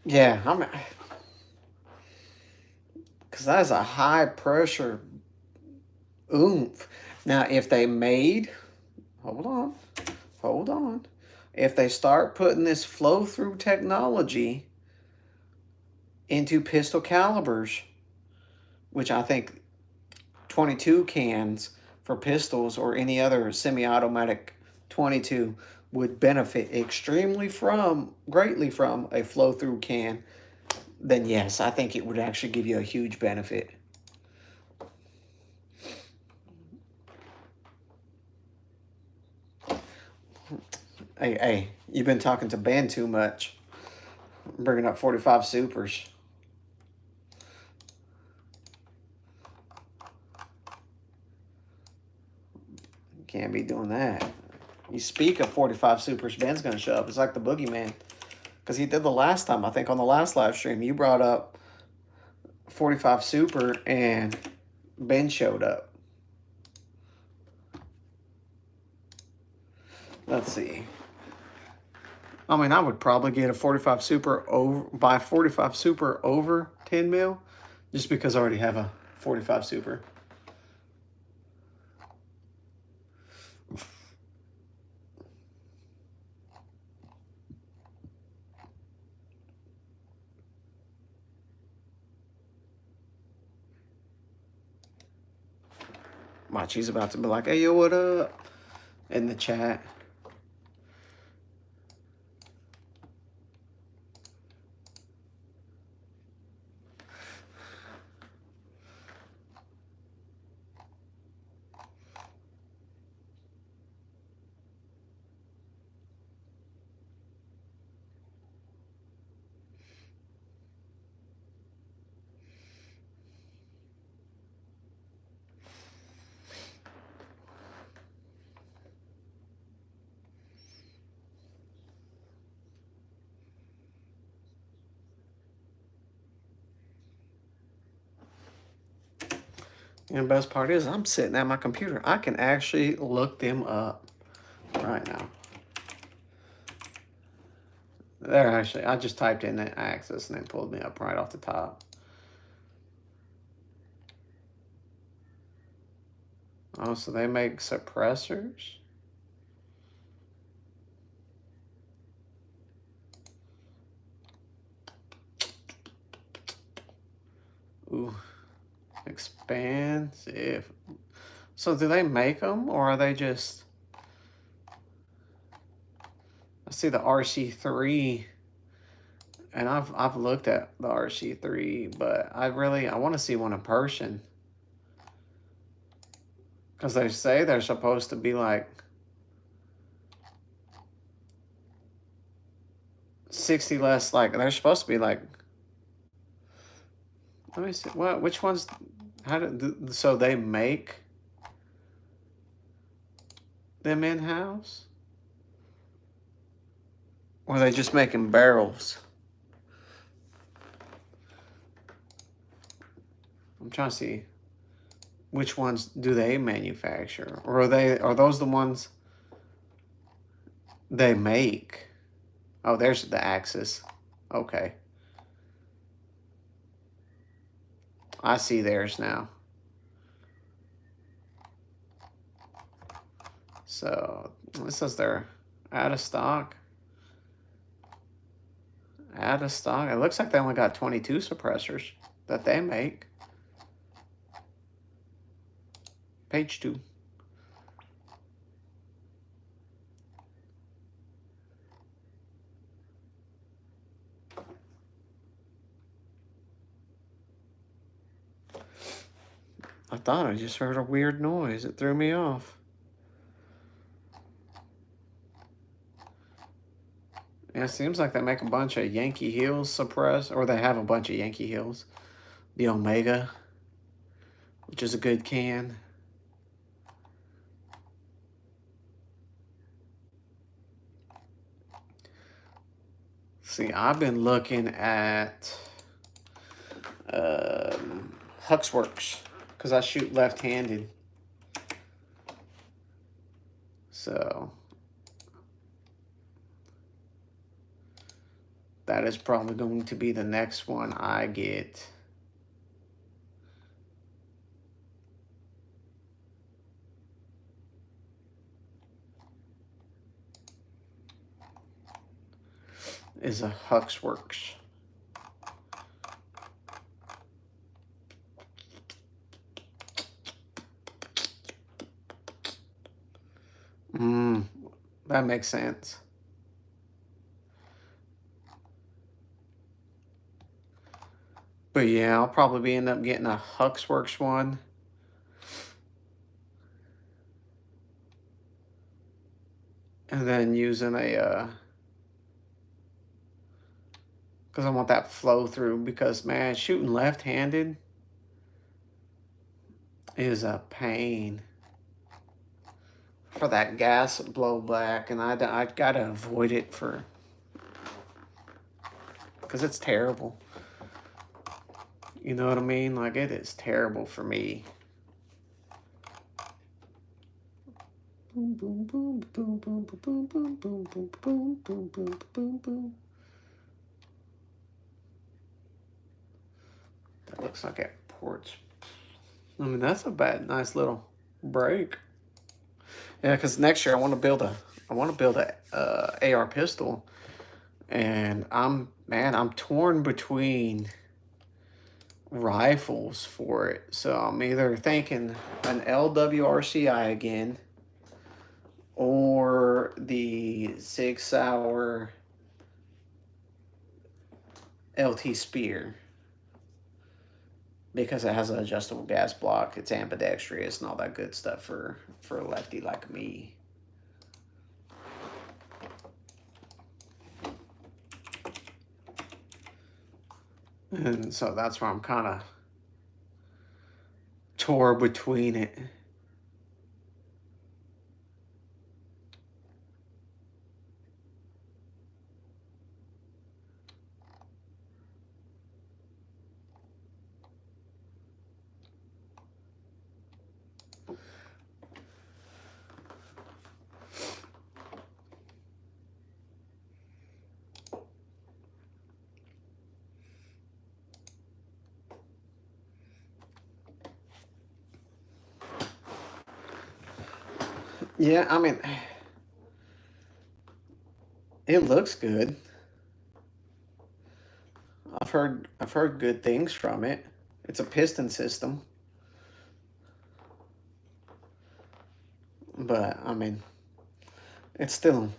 Yeah, because that's a high pressure oomph. Now, if they made, hold on. If they start putting this flow through technology into pistol calibers, which I think 22 cans for pistols or any other semi-automatic 22 would benefit greatly from a flow through can, then yes, I think it would actually give you a huge benefit. Hey, you've been talking to Ben too much. I'm bringing up 45 supers. You can't be doing that. You speak of 45 supers, Ben's going to show up. It's like the boogeyman. Because he did the last time, I think on the last live stream, you brought up 45 super and Ben showed up. Let's see. I mean, I would probably get a 45 super buy 45 super over 10 mil just because I already have a 45 super. Watch, he's about to be like, hey, yo, what up? In the chat. And the best part is I'm sitting at my computer. I can actually look them up right now. They're actually, I just typed in the Axis and it pulled me up right off the top. Oh, so they make suppressors? Ooh, expansive. So do they make them or are they just... I see the RC3 and I've looked at the RC3, but I want to see one in person. Because they say they're supposed to be like 60 less, like they're supposed to be like, let me see, what, which ones, so they make them in-house? Or are they just making barrels? I'm trying to see which ones do they manufacture, or are those the ones they make? Oh, there's the Axis. Okay, I see theirs now. So this says they're out of stock. Out of stock. It looks like they only got 22 suppressors that they make. Page 2. I thought I just heard a weird noise. It threw me off. Yeah, it seems like they make a bunch of Yankee Hills suppress, or they have a bunch of Yankee Hills. The Omega, which is a good can. See, I've been looking at Huxworks because I shoot left-handed. So that is probably going to be the next one I get. Is a Huxworks. That makes sense. But yeah, I'll probably end up getting a Huxworks one. And then using a, because I want that flow through, because man, shooting left-handed is a pain for that gas blowback, and I gotta avoid it because it's terrible. You know what I mean? Like, it is terrible for me. Boom, boom, boom, boom, boom, boom, boom, boom, boom, boom, boom, boom, boom, boom. That looks like it ports. I mean, that's a nice little break. Yeah, because next year I want to build a AR pistol, and I'm torn between rifles for it. So I'm either thinking an LWRCI again, or the 6 Sauer LT Spear, because it has an adjustable gas block, it's ambidextrous and all that good stuff for a lefty like me. And so that's where I'm kind of torn between it. Yeah, I mean, it looks good. I've heard good things from it. It's a piston system, but I mean, it's still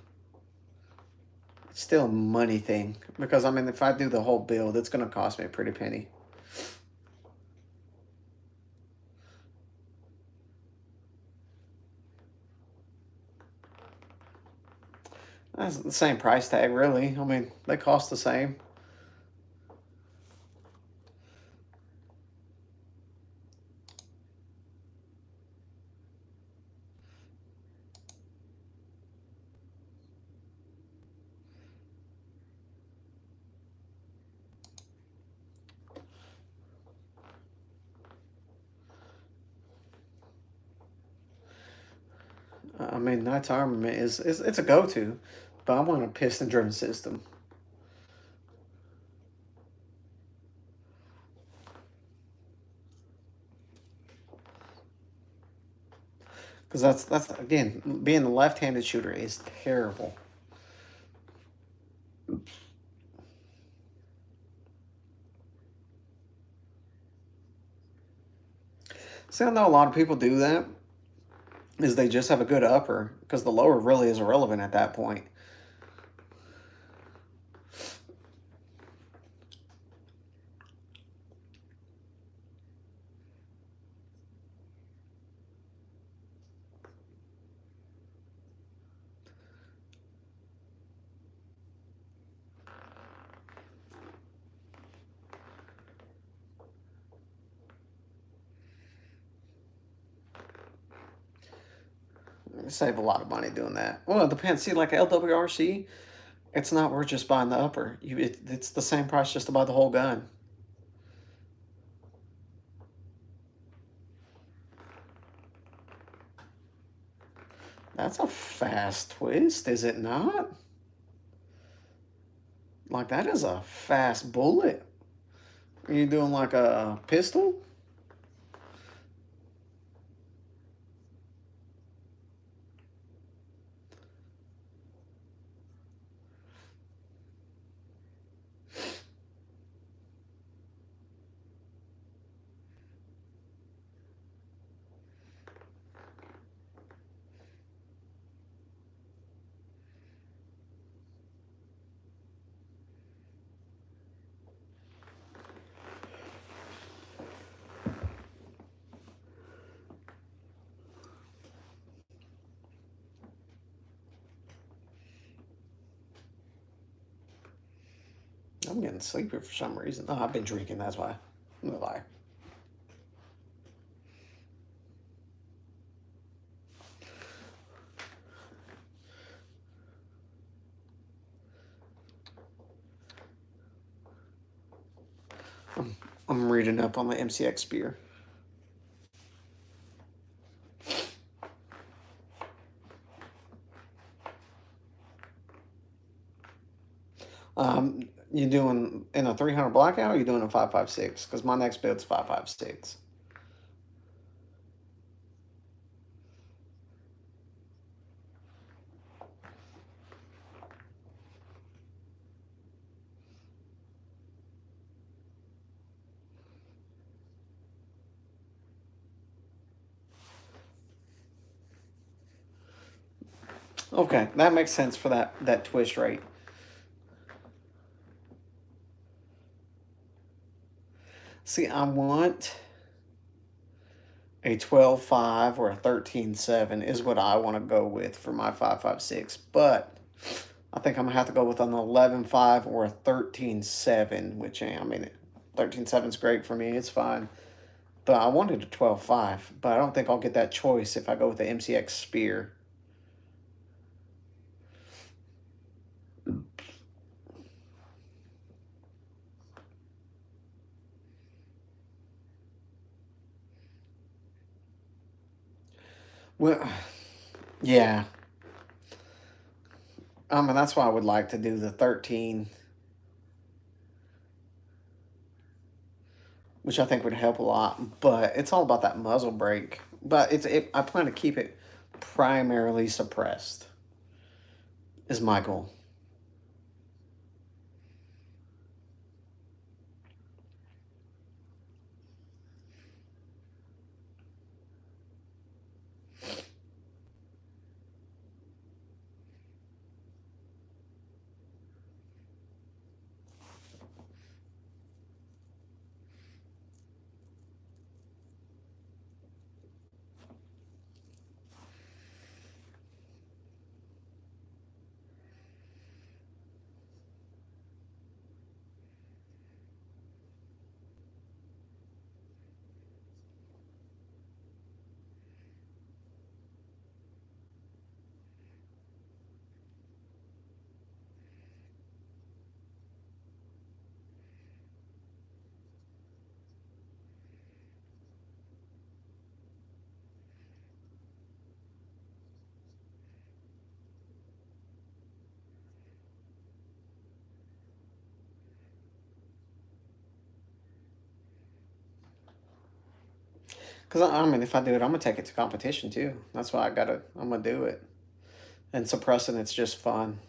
it's still a money thing because I mean, if I do the whole build, it's gonna cost me a pretty penny. That's the same price tag, really. I mean, they cost the same. I mean, Knight's Armament is it's a go-to, but I want a piston-driven system because that's again being the left-handed shooter is terrible. See, I know a lot of people do that. Is they just have a good upper because the lower really is irrelevant at that point. You save a lot of money doing that. Well, it depends. See, like LWRC, it's not worth just buying the upper. It's the same price just to buy the whole gun. That's a fast twist, is it not? Like, that is a fast bullet. Are you doing like a pistol? I'm getting sleepy for some reason. Oh, I've been drinking, that's why. I'm gonna lie. I'm reading up on the MCX spear. You doing in a 300 blackout or you doing a 5.56? Because my next build's 5.56. Okay, that makes sense for that twist rate. See, I want a 12.5 or a 13.7 is what I want to go with for my 5.56. But I think I'm going to have to go with an 11.5 or a 13.7, which, I mean, 13.7 is great for me. It's fine. But I wanted a 12.5, but I don't think I'll get that choice if I go with the MCX Spear. Well, yeah. I mean, that's why I would like to do the 13, which I think would help a lot. But it's all about that muzzle brake. But I plan to keep it primarily suppressed is my goal. Because, I mean, if I do it, I'm going to take it to competition, too. That's why I'm going to do it. And suppressing it's just fun.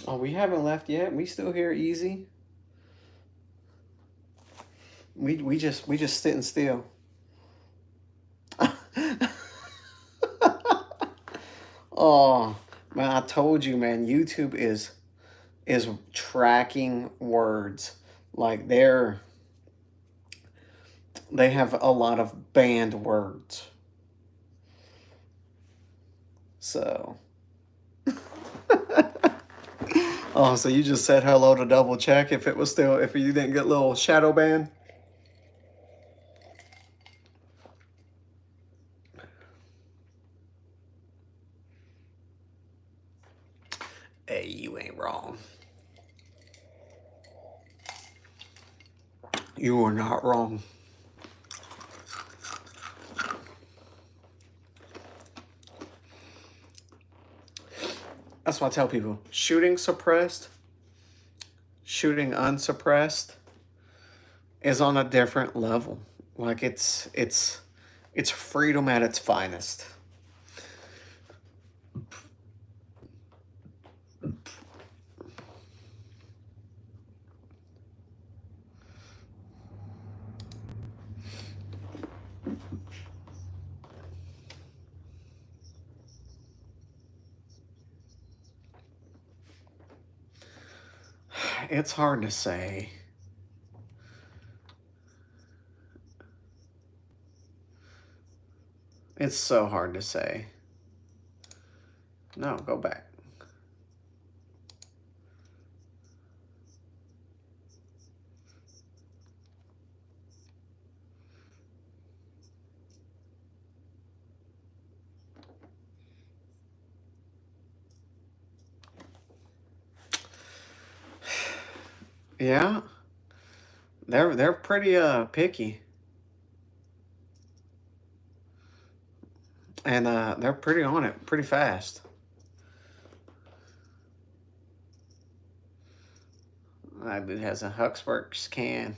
Oh, we haven't left yet. We still here easy. We just sitting still. Oh man, I told you, man. YouTube is tracking words. Like they have a lot of banned words. So. Oh, so you just said hello to double check if you didn't get a little shadow ban? You are not wrong. That's why I tell people, shooting suppressed, shooting unsuppressed is on a different level. Like it's freedom at its finest. It's hard to say. It's so hard to say. No, go back. Yeah, they're pretty picky, and they're pretty on it, pretty fast. It has a Huxworks can.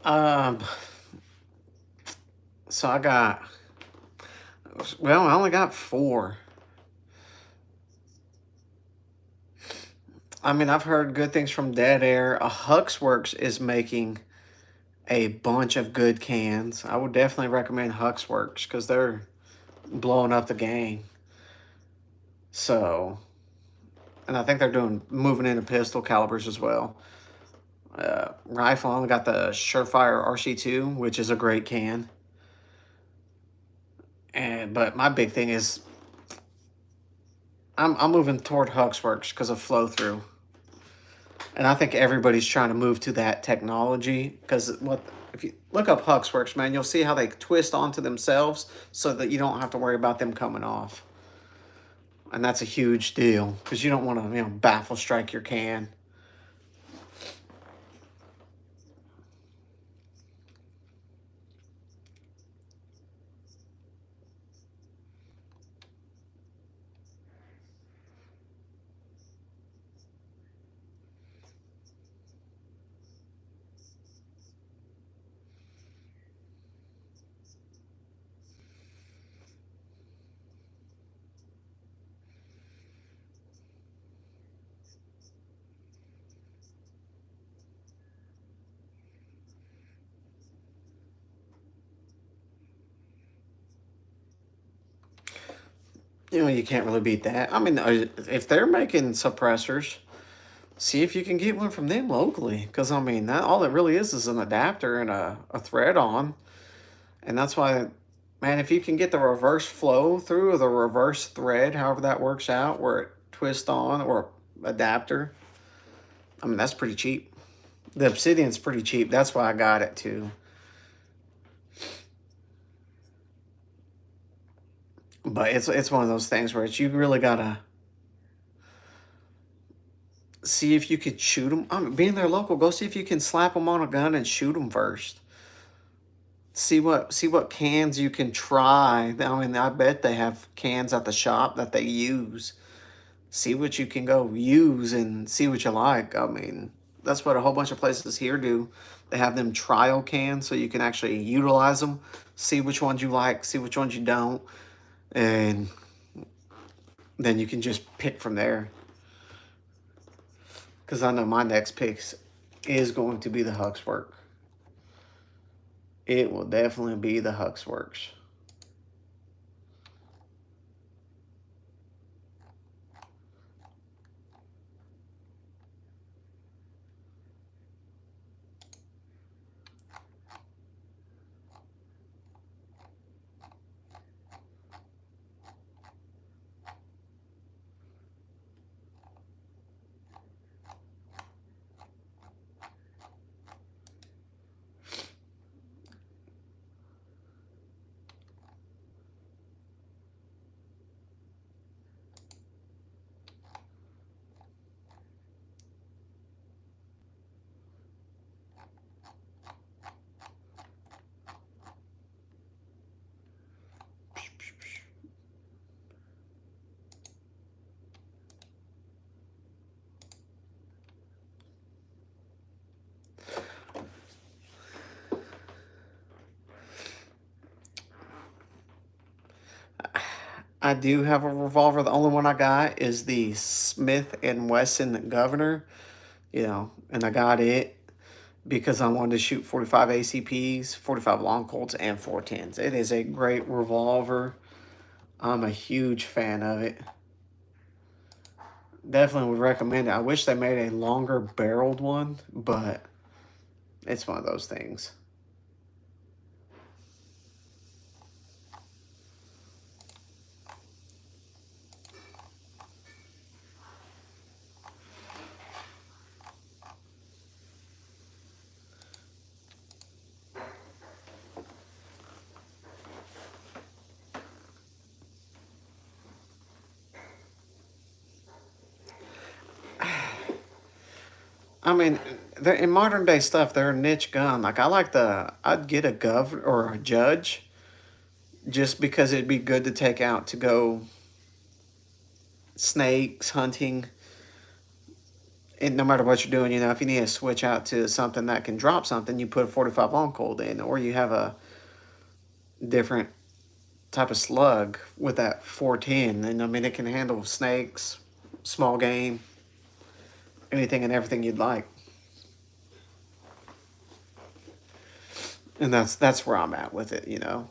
Um, so I got, well, I only got 4. I mean, I've heard good things from Dead Air. Huxworks is making a bunch of good cans. I would definitely recommend Huxworks because they're blowing up the game. So, and I think they're moving into pistol calibers as well. Rifle, I only got the Surefire RC2, which is a great can. But my big thing is I'm moving toward Huxworks because of flow through. And I think everybody's trying to move to that technology because if you look up Huxworks, man, you'll see how they twist onto themselves so that you don't have to worry about them coming off. And that's a huge deal because you don't want to, baffle strike your can. You can't really beat that. I mean, if they're making suppressors, see if you can get one from them locally. Because, I mean, all it really is an adapter and a thread on. And that's why, man, if you can get the reverse flow through or the reverse thread, however that works out, where it twists on or adapter, I mean, that's pretty cheap. The Obsidian's pretty cheap. That's why I got it, too. But it's one of those things where you really gotta see if you could shoot them. I mean, being there local, go see if you can slap them on a gun and shoot them first. See what cans you can try. I mean, I bet they have cans at the shop that they use. See what you can go use and see what you like. I mean, that's what a whole bunch of places here do. They have them trial cans so you can actually utilize them. See which ones you like, see which ones you don't. And then you can just pick from there. Because I know my next pick is going to be the Huxwork. It will definitely be the Huxworks. I do have a revolver. The only one I got is the Smith and Wesson Governor, you know, and I got it because I wanted to shoot 45 ACPs, 45 long Colts, and 410s. It is a great revolver. I'm a huge fan of it. Definitely would recommend it. I wish they made a longer barreled one, but it's one of those things. I mean, in modern day stuff, they're a niche gun. Like I'd get a gov or a judge, just because it'd be good to take out to go snakes hunting. And no matter what you're doing, you know, if you need to switch out to something that can drop something, you put a 45 long Colt in, or you have a different type of slug with that 410. And I mean, it can handle snakes, small game, anything and everything you'd like. And that's where I'm at with it, you know.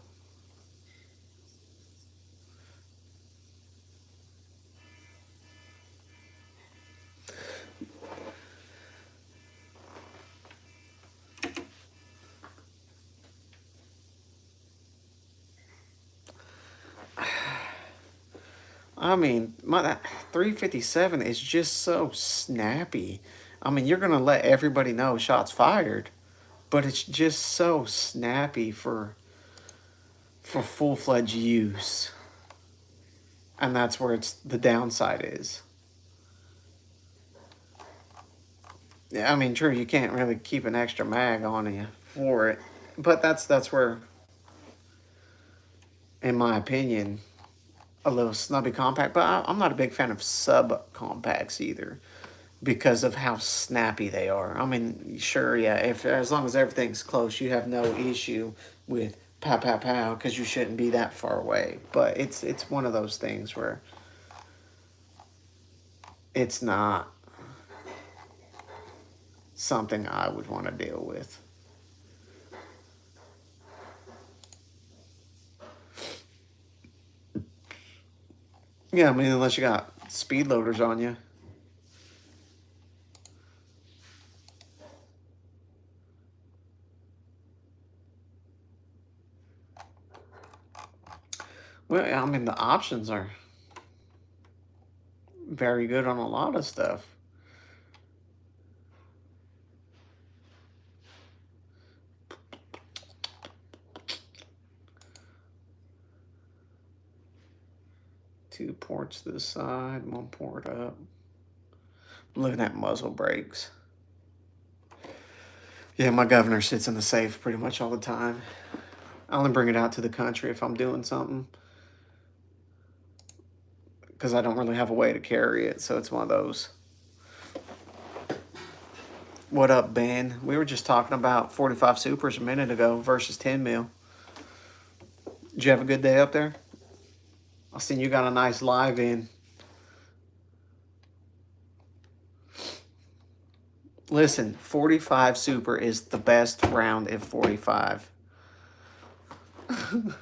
I mean, that 357 is just so snappy. I mean, you're gonna let everybody know shots fired, but it's just so snappy for full-fledged use. And that's where the downside is. Yeah, I mean, true, you can't really keep an extra mag on you for it, but that's where, in my opinion, a little snubby compact. But I'm not a big fan of sub compacts either, because of how snappy they are. I mean, sure, yeah, if as long as everything's close, you have no issue with pow pow pow, because you shouldn't be that far away. But it's one of those things where it's not something I would want to deal with. Yeah, I mean, unless you got speed loaders on you. Well, I mean, the options are very good on a lot of stuff. Two ports to the side, one port up. I'm looking at muzzle brakes. Yeah, my governor sits in the safe pretty much all the time. I only bring it out to the country if I'm doing something, because I don't really have a way to carry it, so it's one of those. What up, Ben? We were just talking about 45 Supers a minute ago versus 10 mil. Did you have a good day up there? I seen you got a nice live in. Listen, 45 Super is the best round at 45. Man,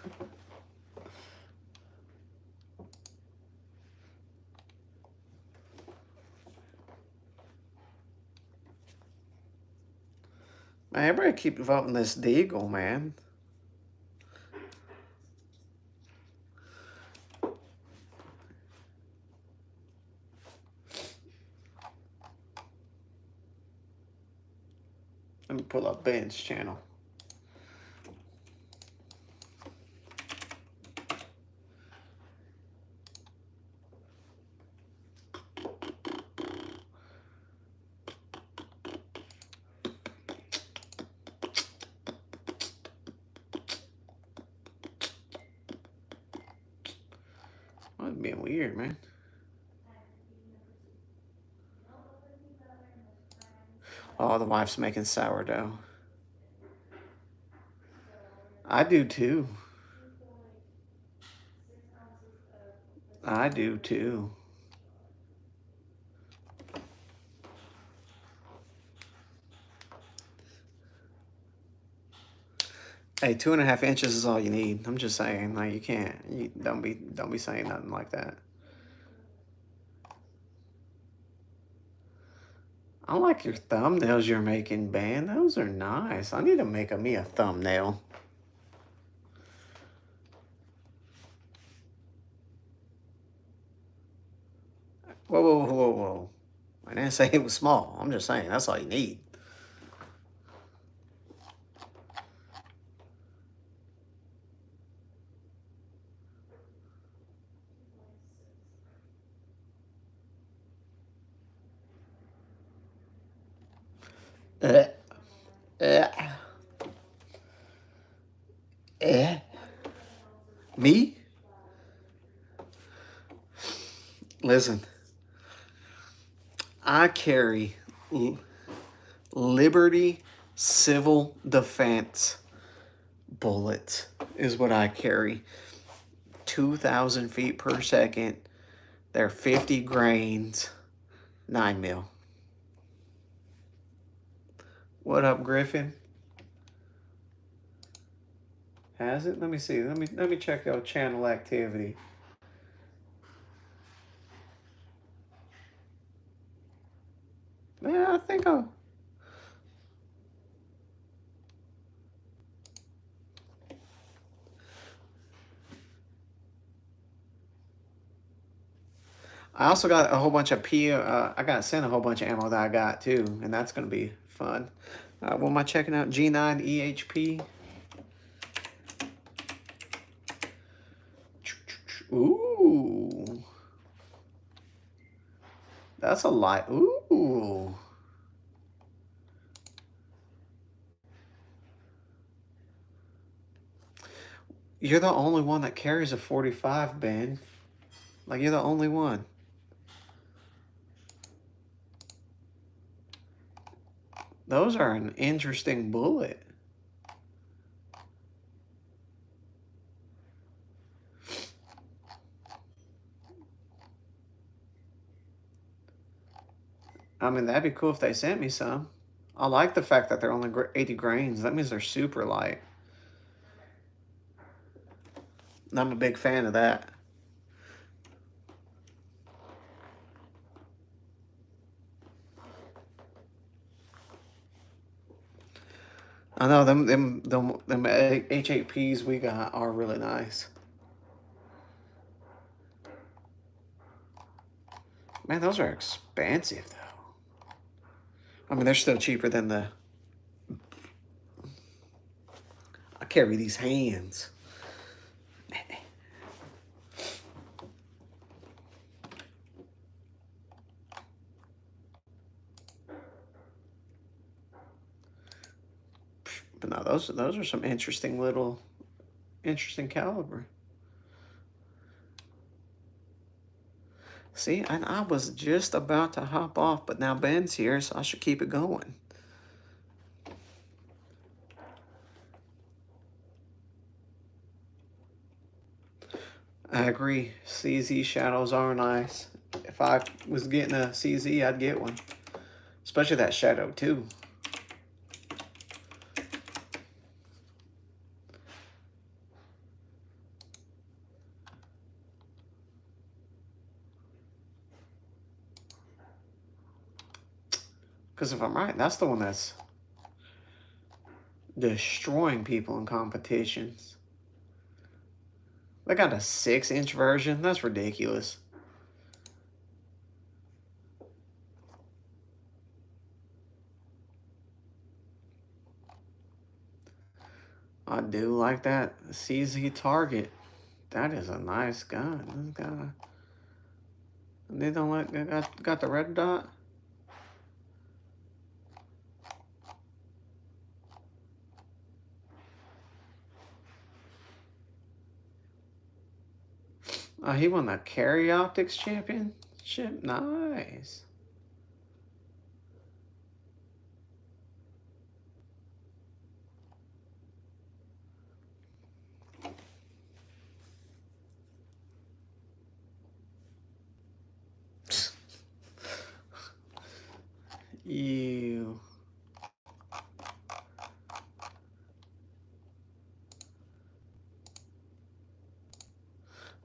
everybody keep voting this Deagle, man. Let me pull up Ben's channel. That's being weird, man. Oh, the wife's making sourdough. I do too. I do too. Hey, 2.5 inches is all you need. I'm just saying, like, you can't. You don't be saying nothing like that. I like your thumbnails you're making, Ben. Those are nice. I need to make me a thumbnail. Whoa, whoa, whoa, whoa. I didn't say it was small. I'm just saying, that's all you need. Uh, uh, uh. Me? Listen, I carry Liberty Civil Defense bullets is what I carry. 2,000 feet per second. They're 50 grains, 9 mil. What up, Griffin? Has it? Let me see. Let me check your channel activity. Man, I think I also got a whole bunch of I got sent a whole bunch of ammo that I got too, and that's gonna be fun. What am I checking out? G9 EHP. Ooh, that's a light. Ooh. You're the only one that carries a 45, Ben. Like, you're the only one. Those are an interesting bullet. I mean, that'd be cool if they sent me some. I like the fact that they're only 80 grains. That means they're super light. And I'm a big fan of that. I know them H8Ps we got are really nice. Man, those are expensive though. I mean, they're still cheaper than the. I carry these hands. But no, those are some interesting caliber. See, and I was just about to hop off, but now Ben's here, so I should keep it going. I agree. CZ shadows are nice. If I was getting a CZ, I'd get one. Especially that shadow, too. Because if I'm right, that's the one that's destroying people in competitions. They got a 6-inch version. That's ridiculous. I do like that CZ target. That is a nice gun. This guy. They don't like. They got the red dot. He won the Carry Optics Championship. Nice. You.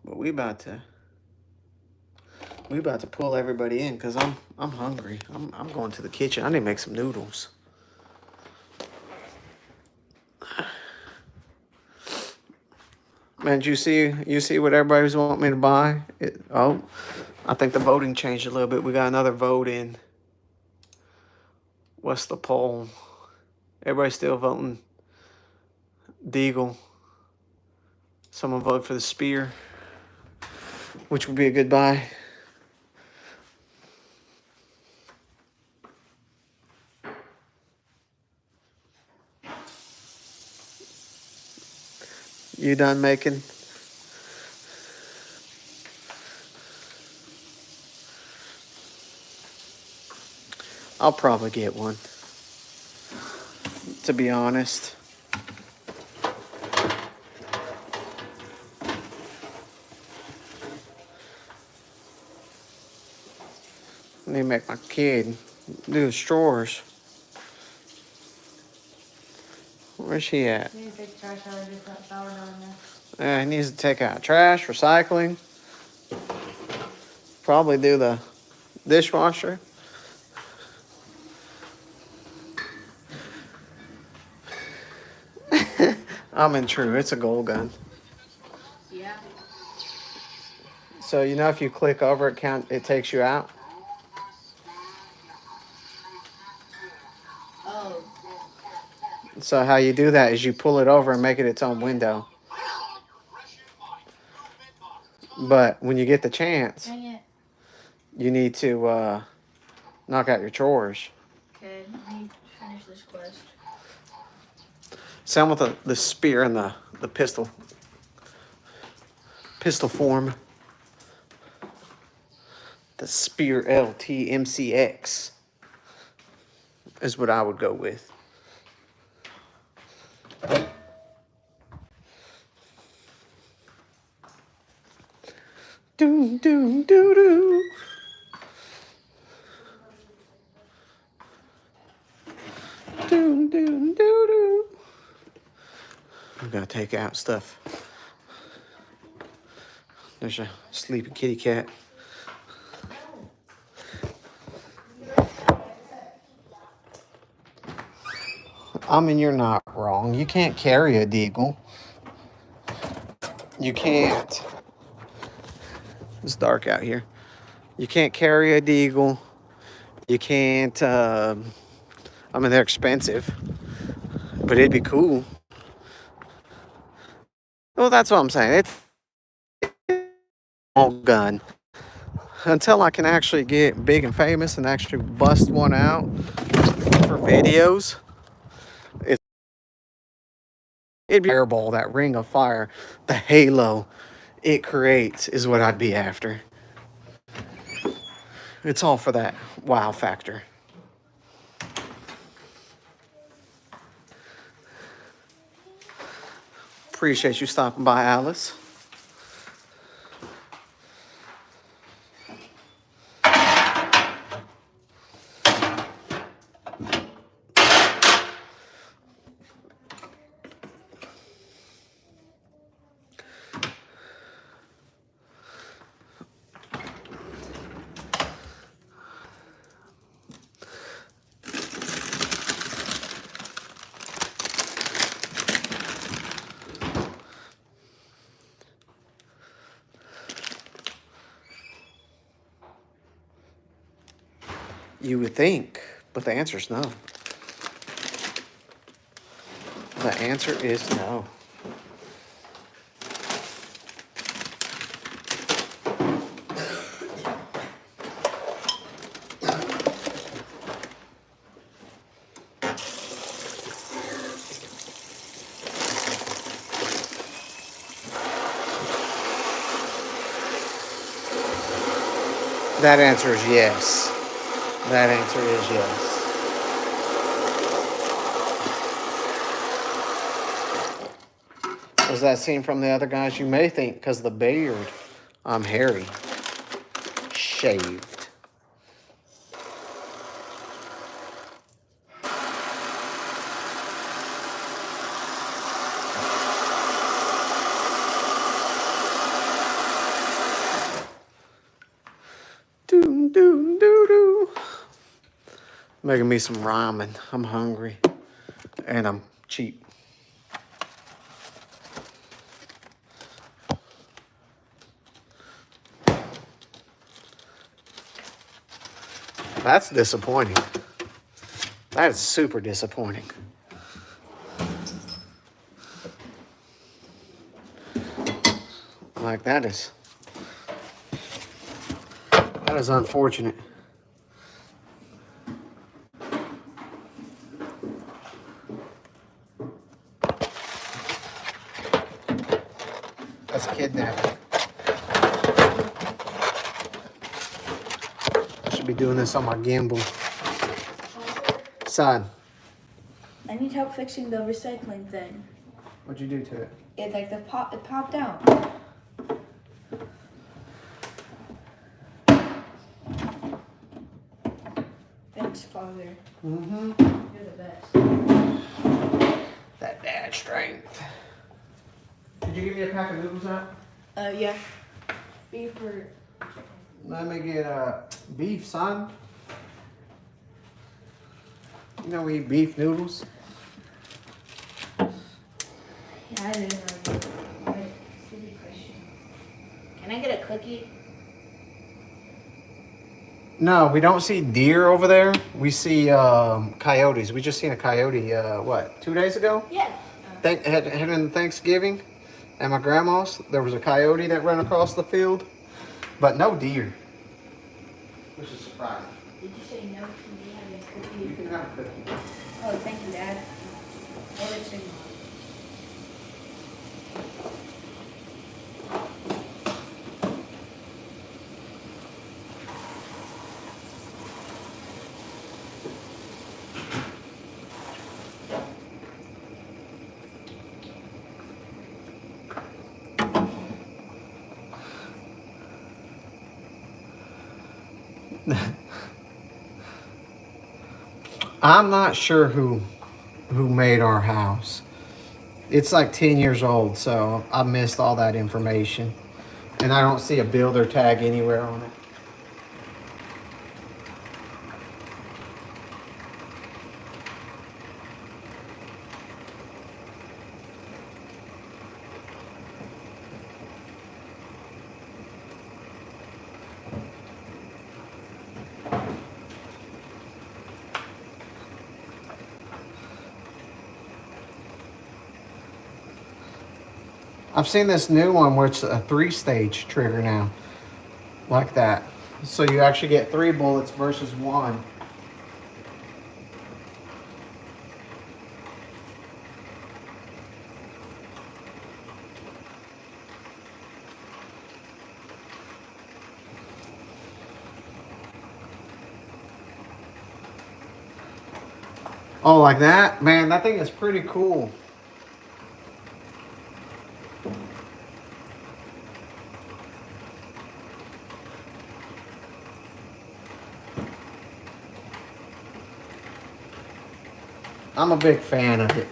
But we about to pull everybody in because I'm hungry. I'm going to the kitchen. I need to make some noodles. Man, did you see what everybody was wanting me to buy? Oh, I think the voting changed a little bit. We got another vote in. What's the poll? Everybody still voting Deagle. Someone voted for the spear, which would be a good buy. You done making? I'll probably get one, to be honest. I need to make my kid do the chores. Where's she at? You need to take the trash out and get that sourdough in there. Yeah, he needs to take out trash, recycling. Probably do the dishwasher. I'm in true. It's a gold gun. Yeah. So you know if you click over it takes you out. Oh. So how you do that is you pull it over and make it its own window. But when you get the chance, Dang it. you need to knock out your chores. Okay, let me finish this quest. Same with the spear and the pistol. Pistol form. The spear LT MCX is what I would go with. Doo doo doo doo. Doo doo doo doo. We gotta take out stuff. There's a sleepy kitty cat. I mean, you're not wrong. You can't carry a deagle. You can't. It's dark out here. You can't carry a deagle. You can't. I mean, they're expensive, but it'd be cool. Well, that's what I'm saying. It's a small gun. Until I can actually get big and famous and actually bust one out for videos, it'd be fireball, that ring of fire, the halo it creates is what I'd be after. It's all for that wow factor. Appreciate you stopping by, Alice. You would think, but the answer is no. The answer is no. That answer is yes. That answer is yes. Was that scene from the other guys? You may think because of the beard, I'm hairy. Shaved. Making me some ramen. I'm hungry. And I'm cheap. That's disappointing. That is super disappointing. Like that is unfortunate. That's kidnapping. I should be doing this on my gimbal. Son, I need help fixing the recycling thing. what'd you do to it? It's like it popped out. Thanks, Father. Mm-hmm. You're the best. That dad strength. Did you give me a pack of noodles out? Yeah. Beef or Let me get beef, son. You know we eat beef noodles. yeah, I didn't know. Right. Stupid question. Can I get a cookie? No, we don't see deer over there. We see coyotes. We just seen a coyote, what, 2 days ago? Yeah. Heading to Thanksgiving at my grandma's. There was a coyote that ran across the field, but no deer. Which is surprising. Did you say no to me having a cookie? You can have a cookie. Oh, thank you, Dad. What a signal. I'm not sure who made our house. It's like 10 years old, so I missed all that information. And I don't see a builder tag anywhere on it. I've seen this new one where it's a 3-stage trigger now. Like that. So you actually get 3 bullets versus 1. Oh, like that? Man, that thing is pretty cool. I'm a big fan of it.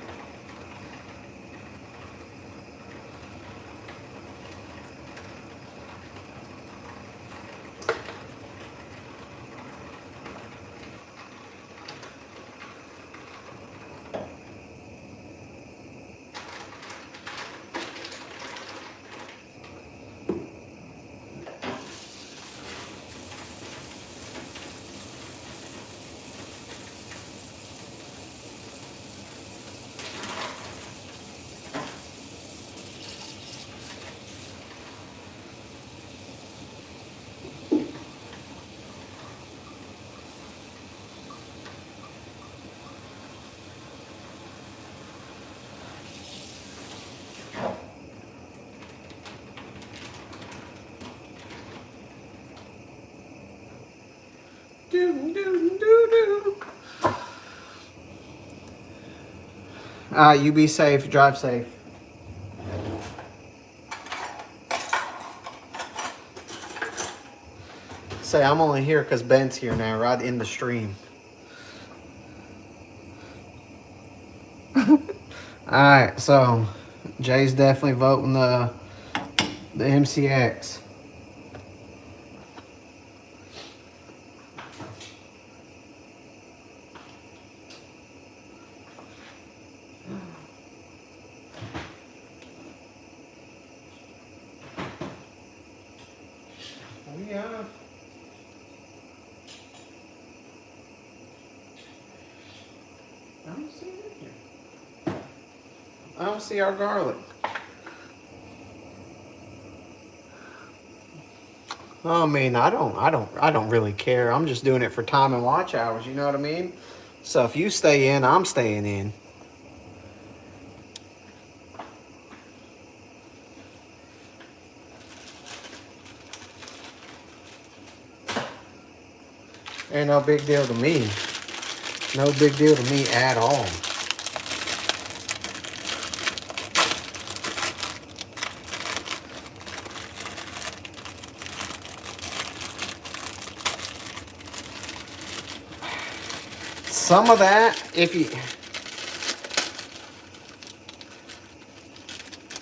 You be safe, drive safe. Say, I'm only here because Ben's here now, right in the stream. Alright, so Jay's definitely voting the MCX. I don't see it in here. I don't see our garlic. I mean, I don't really care. I'm just doing it for time and watch hours. You know what I mean? So if you stay in, I'm staying in. Ain't no big deal to me. No big deal to me at all. Some of that, if you...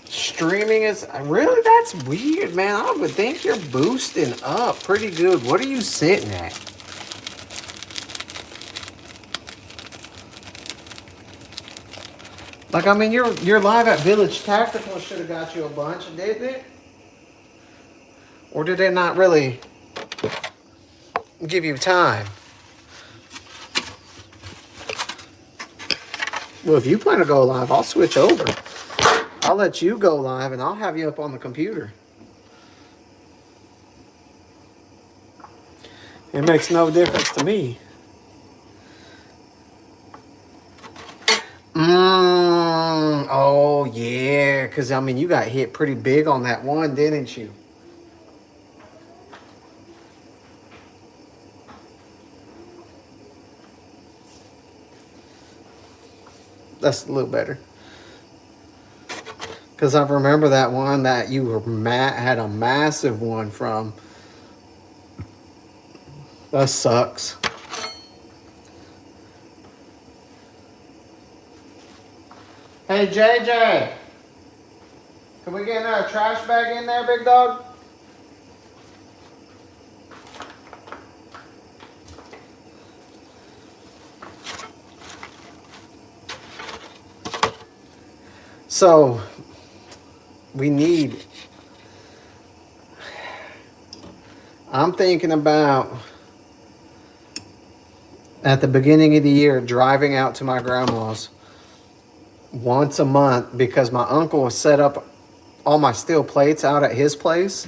Streaming is... Really? That's weird, man. I would think you're boosting up pretty good. What are you sitting at? Like, I mean, you're live at Village Tactical should have got you a bunch, didn't it? Or did it not really give you time? Well, if you plan to go live, I'll switch over. I'll let you go live, and I'll have you up on the computer. It makes no difference to me. Oh, yeah. Because, I mean, you got hit pretty big on that one, didn't you? That's a little better. Because I remember that one that you were had a massive one from. That sucks. Hey, JJ. Can we get another trash bag in there, big dog? So, we need... I'm thinking about, at the beginning of the year, driving out to my grandma's once a month because my uncle has set up all my steel plates out at his place.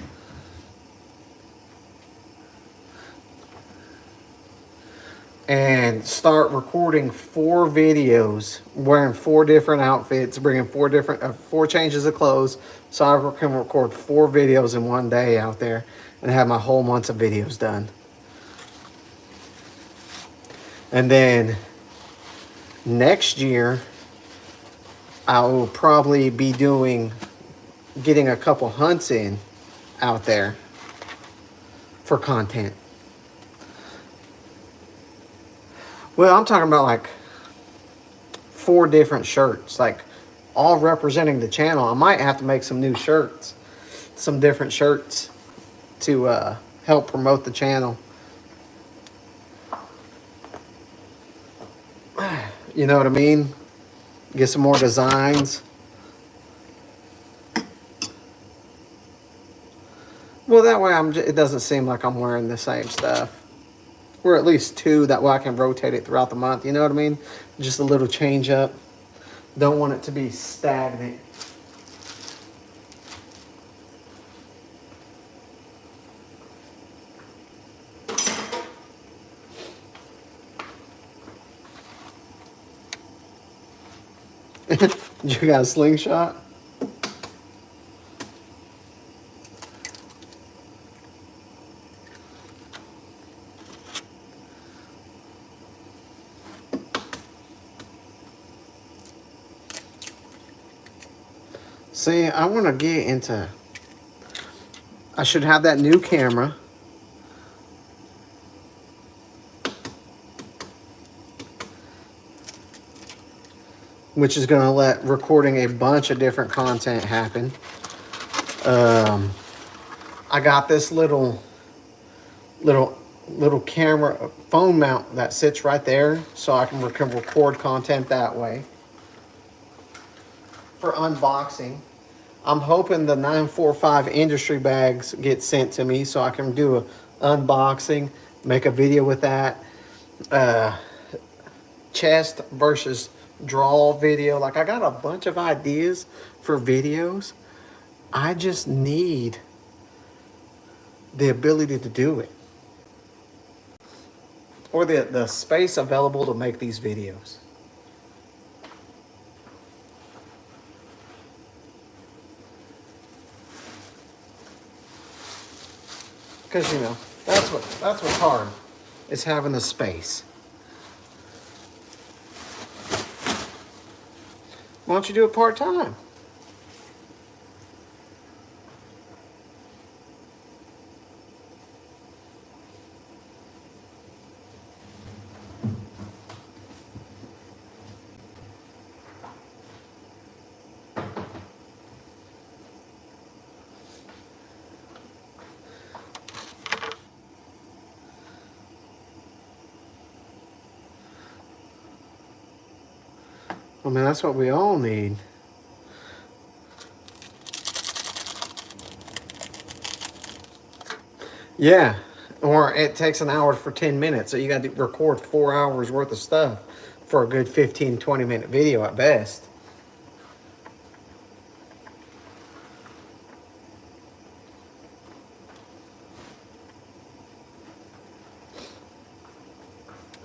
And start recording 4 videos, wearing 4 different outfits, bringing 4 changes of clothes, so I can record 4 videos in one day out there and have my whole month of videos done. And then next year, I will probably be getting a couple hunts in out there for content. Well, I'm talking about like 4 different shirts, like all representing the channel. I might have to make some new shirts, some different shirts to help promote the channel. You know what I mean? Get some more designs. Well, that way it doesn't seem like I'm wearing the same stuff. Or at least 2, that way I can rotate it throughout the month. You know what I mean? Just a little change up. Don't want it to be stagnant. You got a slingshot? See, I want to get into... I should have that new camera. Which is going to let recording a bunch of different content happen. I got this little camera phone mount that sits right there, so I can record content that way. For unboxing, I'm hoping the 945 industry bags get sent to me so I can do an unboxing, make a video with that. chest versus draw video. Like, I got a bunch of ideas for videos. I just need the ability to do it, or the space available to make these videos. Because, you know, that's what's hard, is having the space. Why don't you do it part-time? I mean, that's what we all need. Yeah, or it takes an hour for 10 minutes, so you got to record 4 hours worth of stuff for a good 15, 20-minute video at best.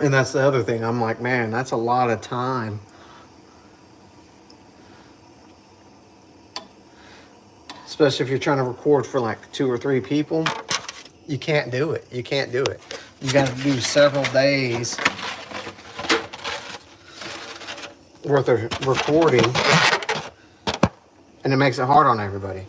And that's the other thing. I'm like, man, that's a lot of time. Especially if you're trying to record for like 2 or 3 people. You can't do it. You can't do it. You got to do several days worth of recording. And it makes it hard on everybody.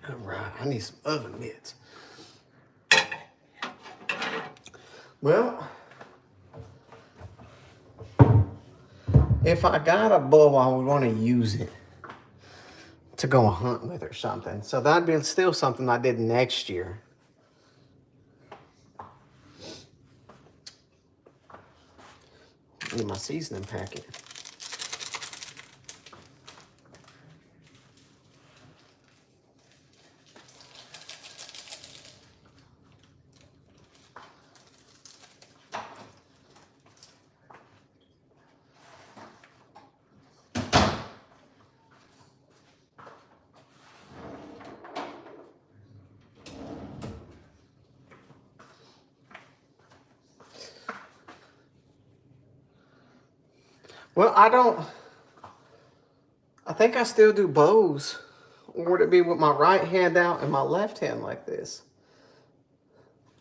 All right, I need some oven mitts. Well, if I got a bow, I would want to use it to go hunt with or something. So that'd be still something I did next year. Need my seasoning packet. Well, I think I still do bows. Or would it be with my right hand out and my left hand like this?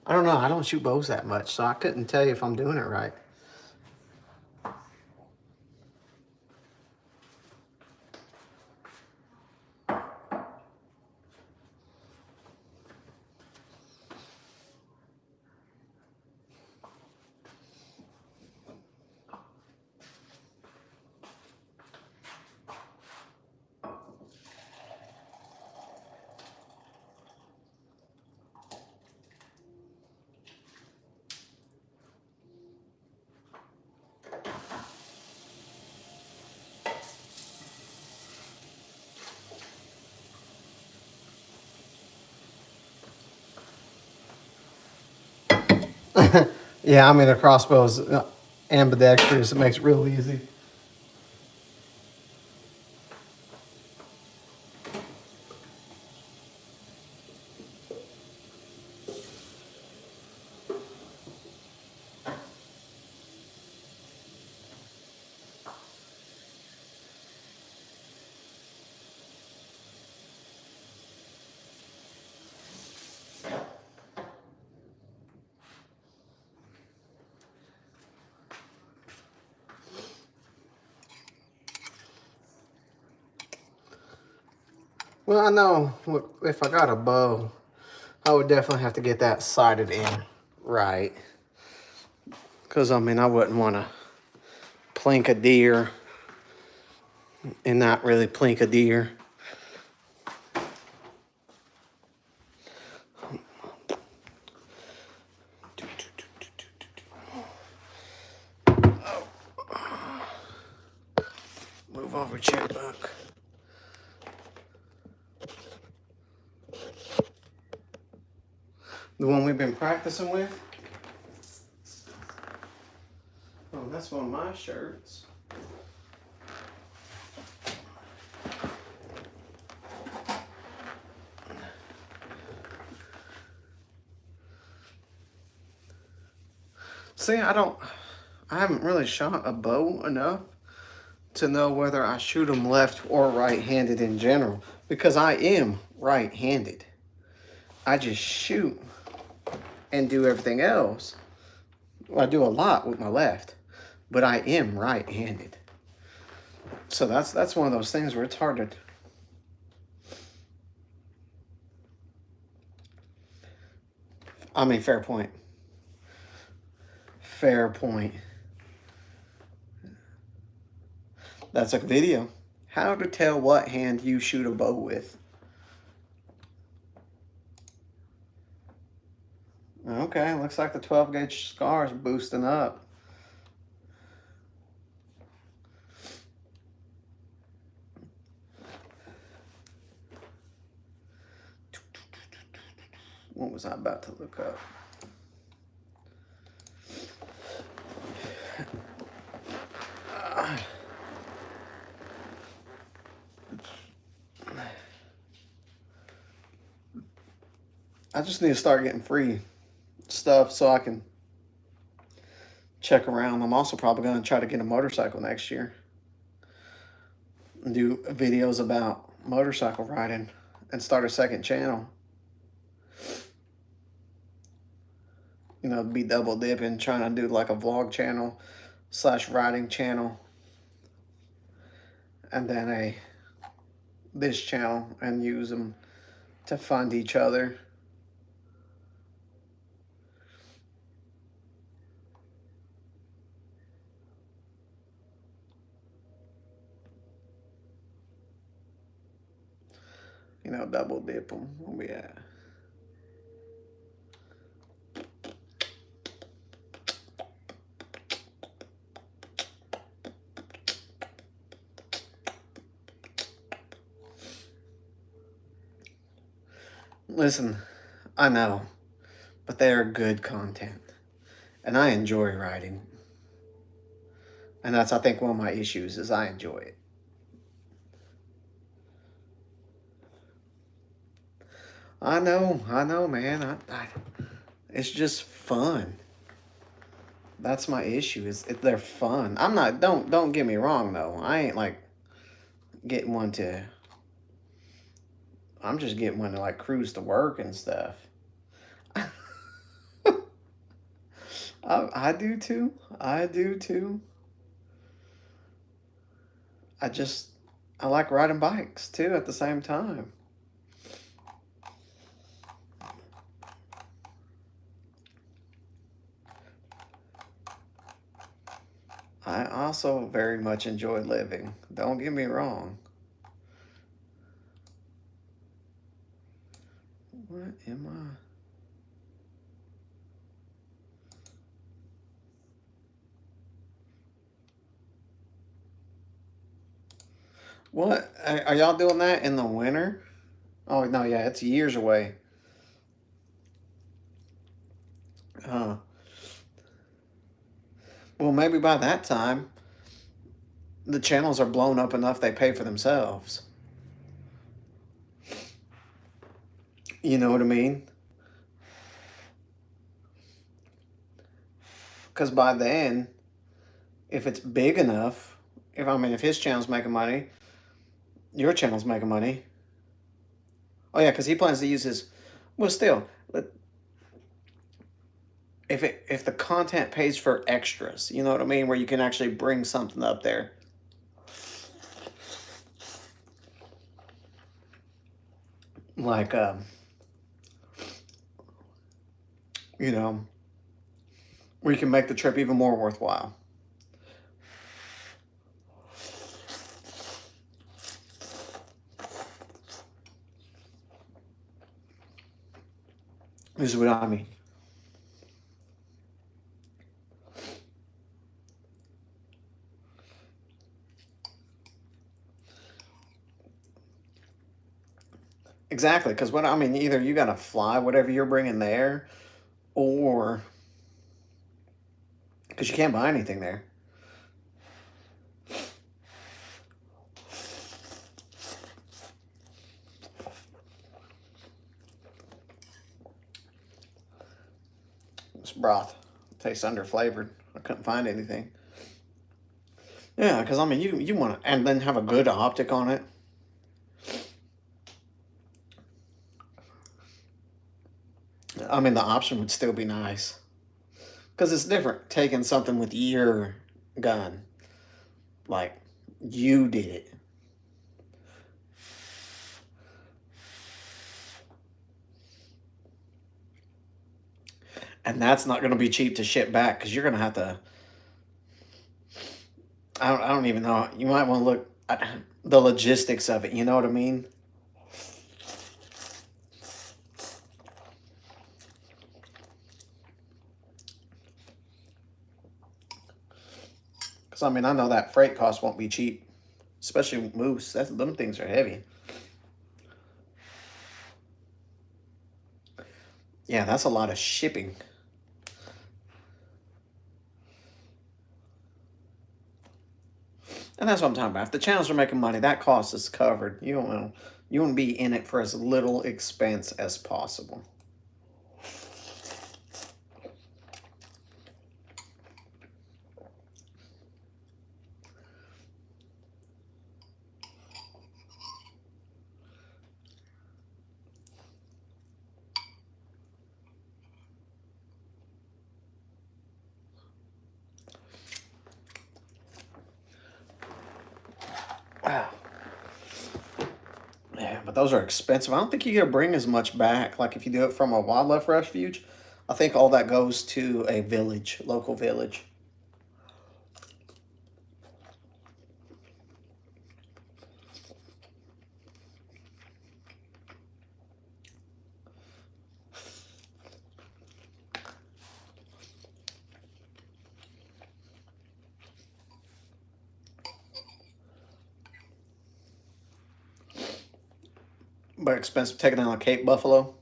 I don't know. I don't shoot bows that much, so I couldn't tell you if I'm doing it right. Yeah, I mean, the crossbow's ambidextrous. It makes it real easy. Well, I know if I got a bow, I would definitely have to get that sighted in right. Because, I mean, I wouldn't want to plink a deer and not really plink a deer. Move over, checkbook. The one we've been practicing with? Oh, that's one of my shirts. See, I haven't really shot a bow enough to know whether I shoot them left or right-handed in general, because I am right-handed. I just shoot and do everything else. Well, I do a lot with my left, but I am right-handed. So that's one of those things where it's hard to... I mean, fair point. Fair point. That's a video. How to tell what hand you shoot a bow with. Okay, looks like the 12 gauge scar is boosting up. What was I about to look up? I just need to start getting free stuff so I can check around. I'm also probably going to try to get a motorcycle next year and do videos about motorcycle riding and start a second channel. You know, be double dipping, trying to do like a vlog channel / riding channel, and then this channel, and use them to fund each other. You know, double dip them. Where we at? Listen, I know, but they are good content, and I enjoy writing. And that's, I think, one of my issues is I enjoy it. I know, man. It's just fun. That's my issue. They're fun. I'm not. Don't get me wrong though. I ain't like getting one to. I'm just getting one to like cruise to work and stuff. I do too. I do too. I like riding bikes too at the same time. I also very much enjoy living. Don't get me wrong. What am I? What? Are y'all doing that in the winter? Oh, no, yeah, it's years away. Well, maybe by that time, the channels are blown up enough they pay for themselves. You know what I mean? Because by then, if it's big enough, if his channel's making money, your channel's making money. Oh yeah, because he plans to use his. Well, still, if the content pays for extras, you know what I mean, where you can actually bring something up there. like, you know, where you can make the trip even more worthwhile. This is what I mean. Exactly, because what I mean, either you got to fly whatever you're bringing there, or because you can't buy anything there. This broth tastes underflavored. I couldn't find anything. Yeah, because I mean, you want to, and then have a good optic on it. I mean, the option would still be nice. Because it's different taking something with your gun. Like, you did it. And that's not going to be cheap to ship back because you're going to have to. I don't even know. You might want to look at the logistics of it. You know what I mean? Because, I mean, I know that freight cost won't be cheap. Especially moose. Them things are heavy. Yeah, that's a lot of shipping. And that's what I'm talking about. If the channels are making money, that cost is covered. You want to be in it for as little expense as possible. Wow. Yeah, but those are expensive. I don't think you get to bring as much back. Like if you do it from a wildlife refuge, I think all that goes to a village, local village. But expensive taking down a Cape Buffalo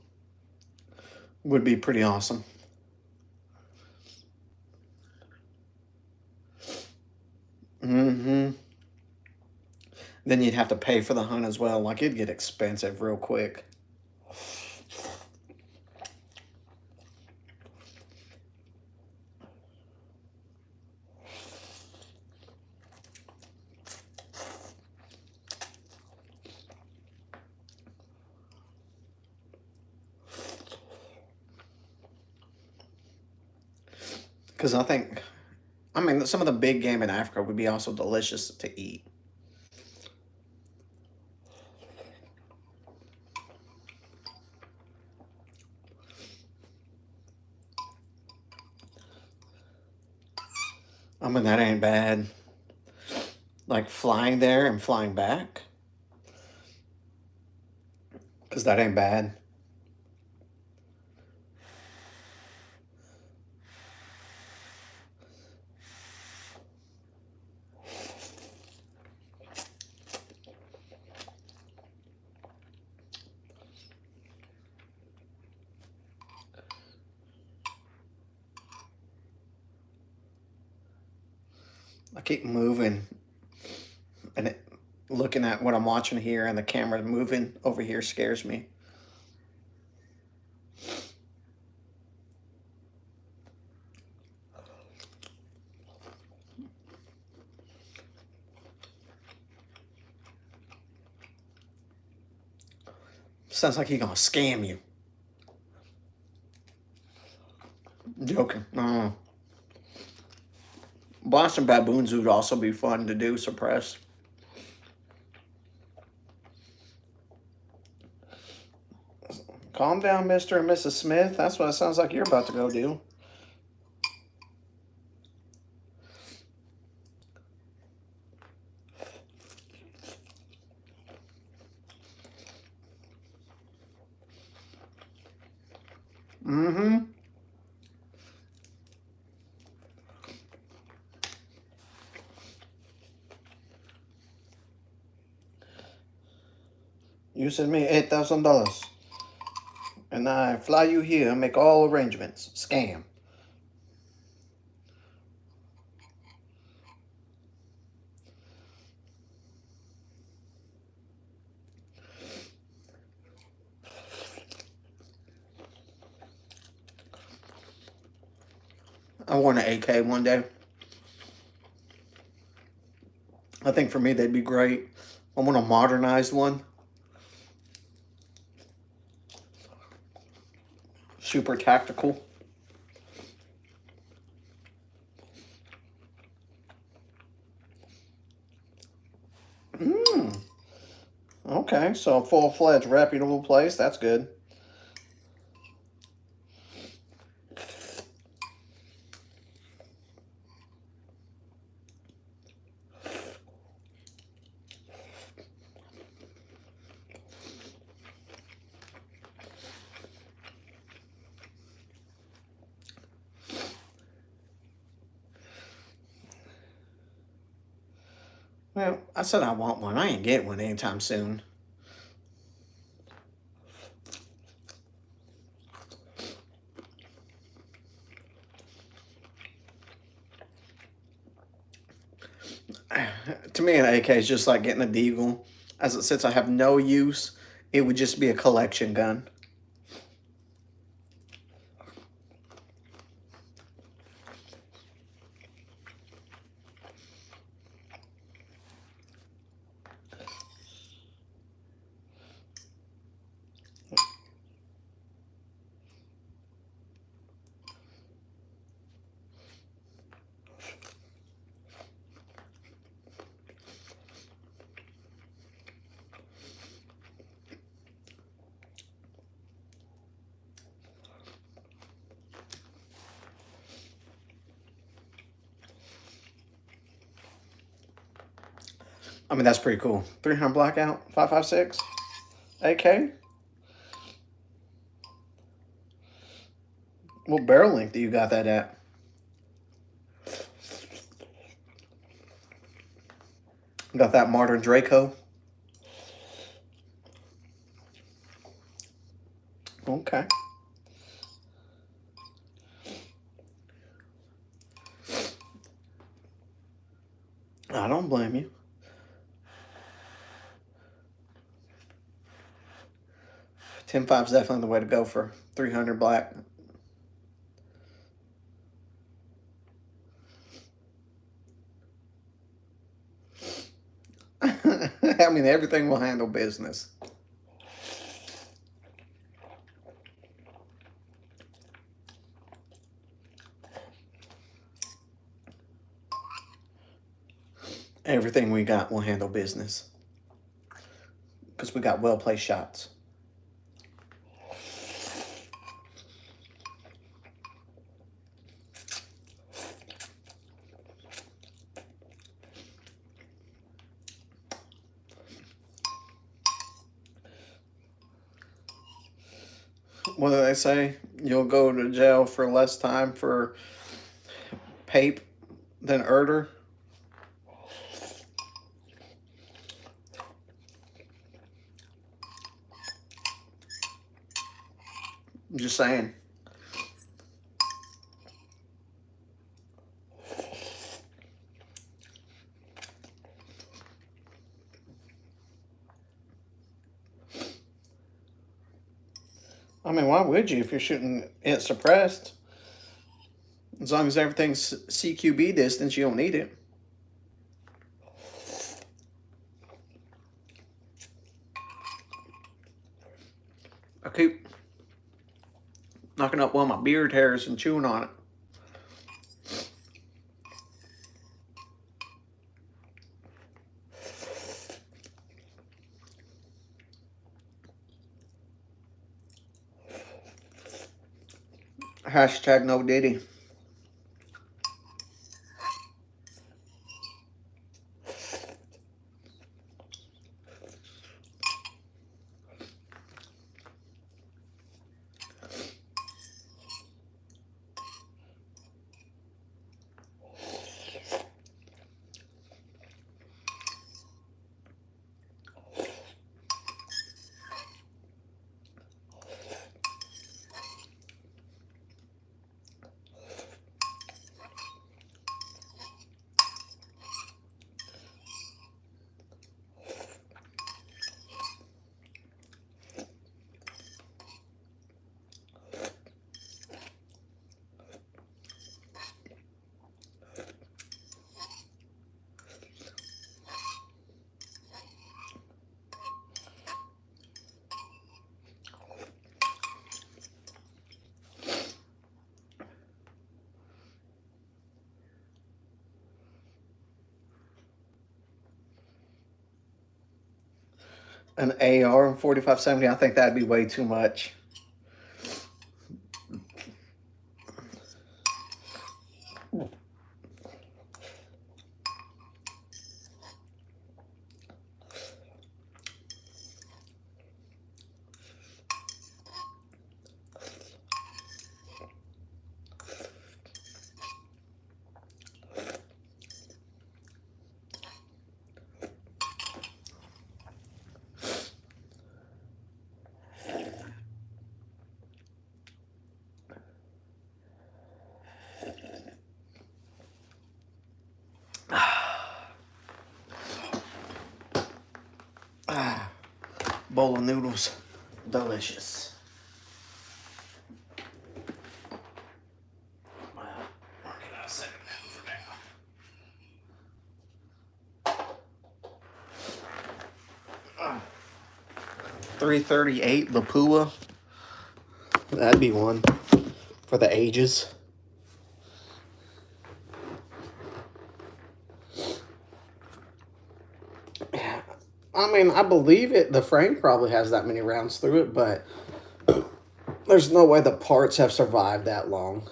would be pretty awesome. Mm-hmm. Then you'd have to pay for the hunt as well. Like it'd get expensive real quick. Because I mean, some of the big game in Africa would be also delicious to eat. I mean, that ain't bad. Like flying there and flying back. Because that ain't bad. I keep moving and looking at what I'm watching here and the camera moving over here scares me. Sounds like he's gonna scam you. I'm joking. No. Boston baboons would also be fun to do, suppress. Calm down, Mr. and Mrs. Smith. That's what it sounds like you're about to go do. Mm-hmm. You send me $8,000. And I fly you here and make all arrangements. Scam. I want an AK one day. I think for me they'd be great. I want a modernized one. Super tactical. Okay, so a full-fledged reputable place. That's good. Well, I said I want one. I ain't getting one anytime soon. To me, an AK is just like getting a deagle. As it sits, I have no use. It would just be a collection gun. I mean, that's pretty cool. 300 blackout, 5.56, AK. What barrel length do you got that at? Got that Martin Draco. Okay. I don't blame you. 10.5 is definitely the way to go for 300 black. I mean, everything will handle business. Everything we got will handle business. Because we got well-placed shots. What do they say? You'll go to jail for less time for pape than erder. I'm just saying. I mean, why would you if you're shooting it suppressed? As long as everything's CQB distance, you don't need it. I keep knocking up one of my beard hairs and chewing on it. Hashtag no Diddy. An AR and 4570, I think that'd be way too much. Bowl of noodles. Delicious. $3.38 Lapua. That'd be one for the ages. I mean, I believe it. The frame probably has that many rounds through it, but there's no way the parts have survived that long.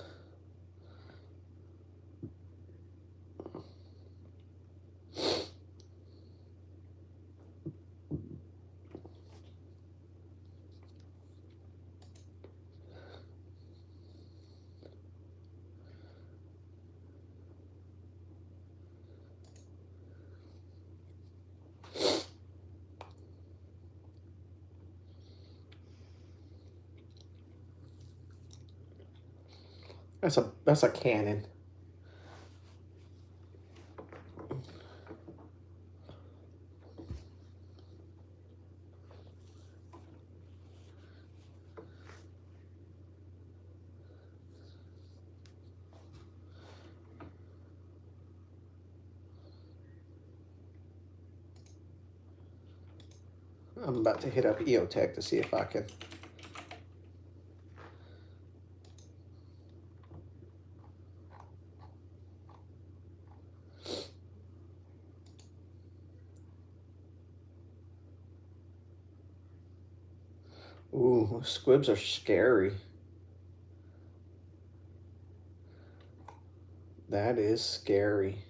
That's a Canon. I'm about to hit up EOTech to see if I can. Ooh, squibs are scary. That is scary.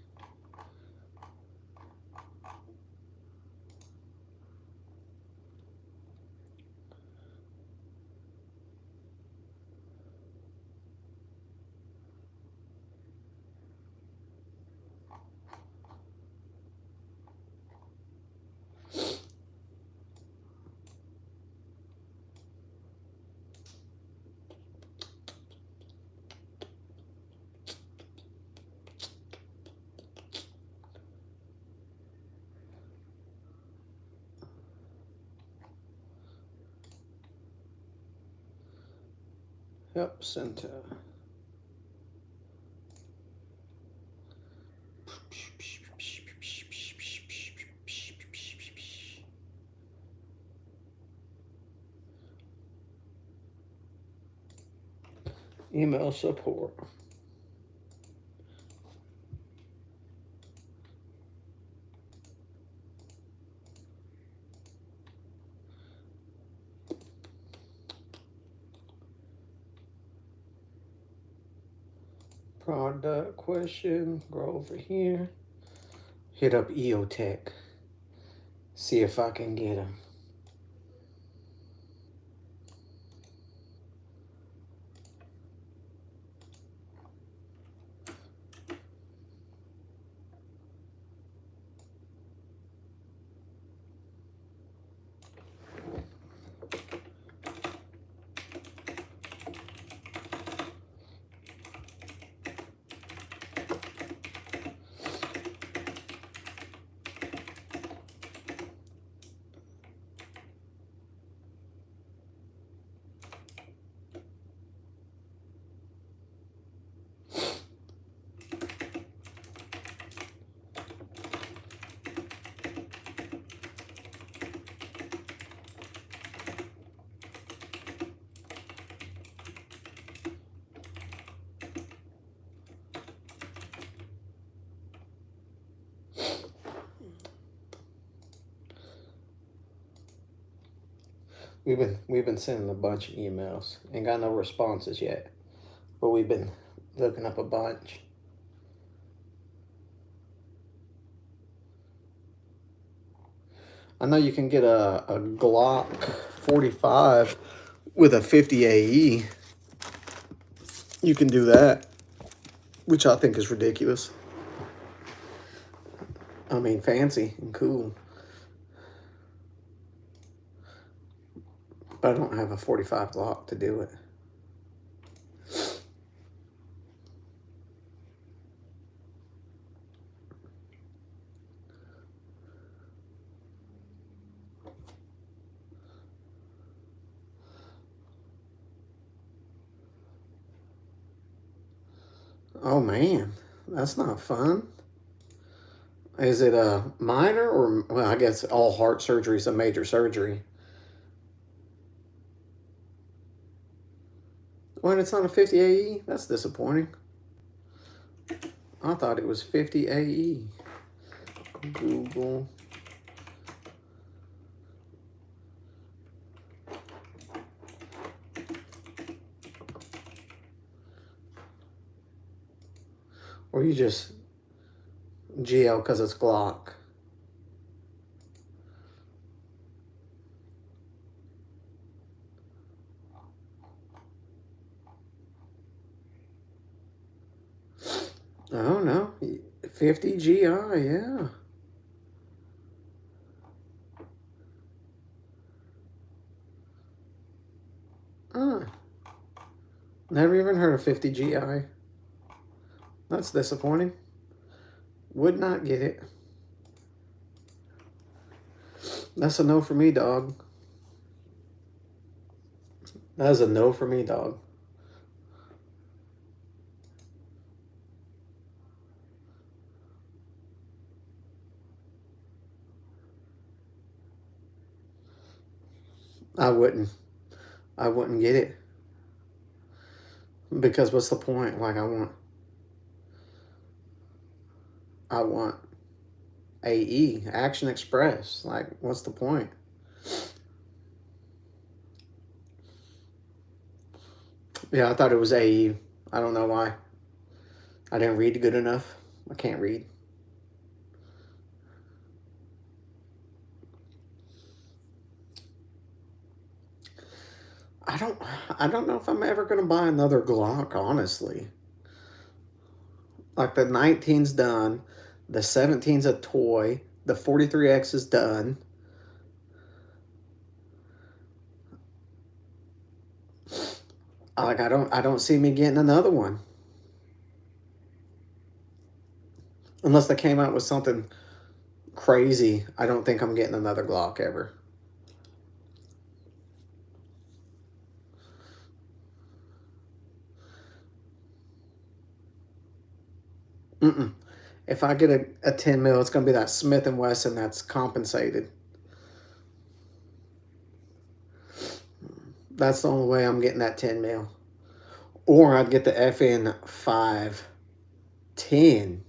Yep, center. Email support. Product question. Go over here. Hit up EOTech. See if I can get them. We've been sending a bunch of emails. Ain't got no responses yet. But we've been looking up a bunch. I know you can get a Glock 45 with a 50 AE. You can do that, which I think is ridiculous. I mean, fancy and cool. But I don't have a 45 Glock to do it. Oh man, that's not fun. Is it a minor or, well, I guess all heart surgery is a major surgery. When it's not a 50 AE, that's disappointing. I thought it was 50 AE. Google. Or you just GL because it's Glock. Oh no, 50 GI, yeah. Never even heard of 50 GI. That's disappointing. Would not get it. That's a no for me, dog. That is a no for me, dog. I wouldn't get it. Because what's the point? Like, I want AE, Action Express. Like, what's the point? Yeah, I thought it was AE. I don't know why. I didn't read good enough. I can't read. I don't know if I'm ever going to buy another Glock, honestly. Like, the 19's done. The 17's a toy. The 43X is done. Like, I don't see me getting another one. Unless they came out with something crazy, I don't think I'm getting another Glock ever. If I get a 10 mil, it's going to be that Smith & Wesson that's compensated. That's the only way I'm getting that 10 mil. Or I'd get the FN 510.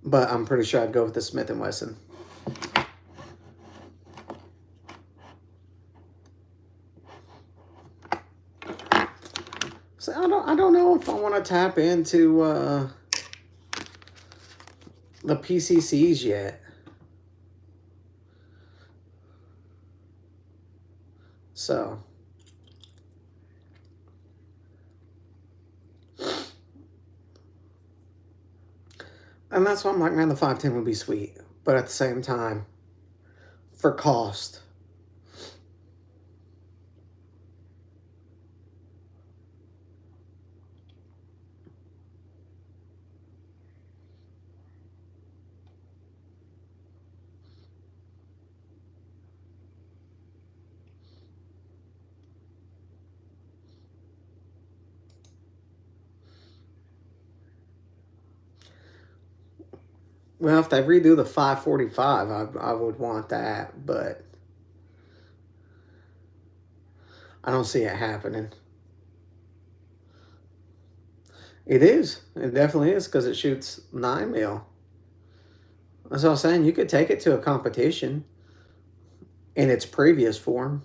But I'm pretty sure I'd go with the Smith & Wesson. So I don't know if I want to tap into the PCCs yet. So. And that's why I'm like, man, the 510 would be sweet. But at the same time, for cost. Well, if they redo the 545, I would want that, but I don't see it happening. It is. It definitely is because it shoots 9 mil. As I was saying, you could take it to a competition in its previous form,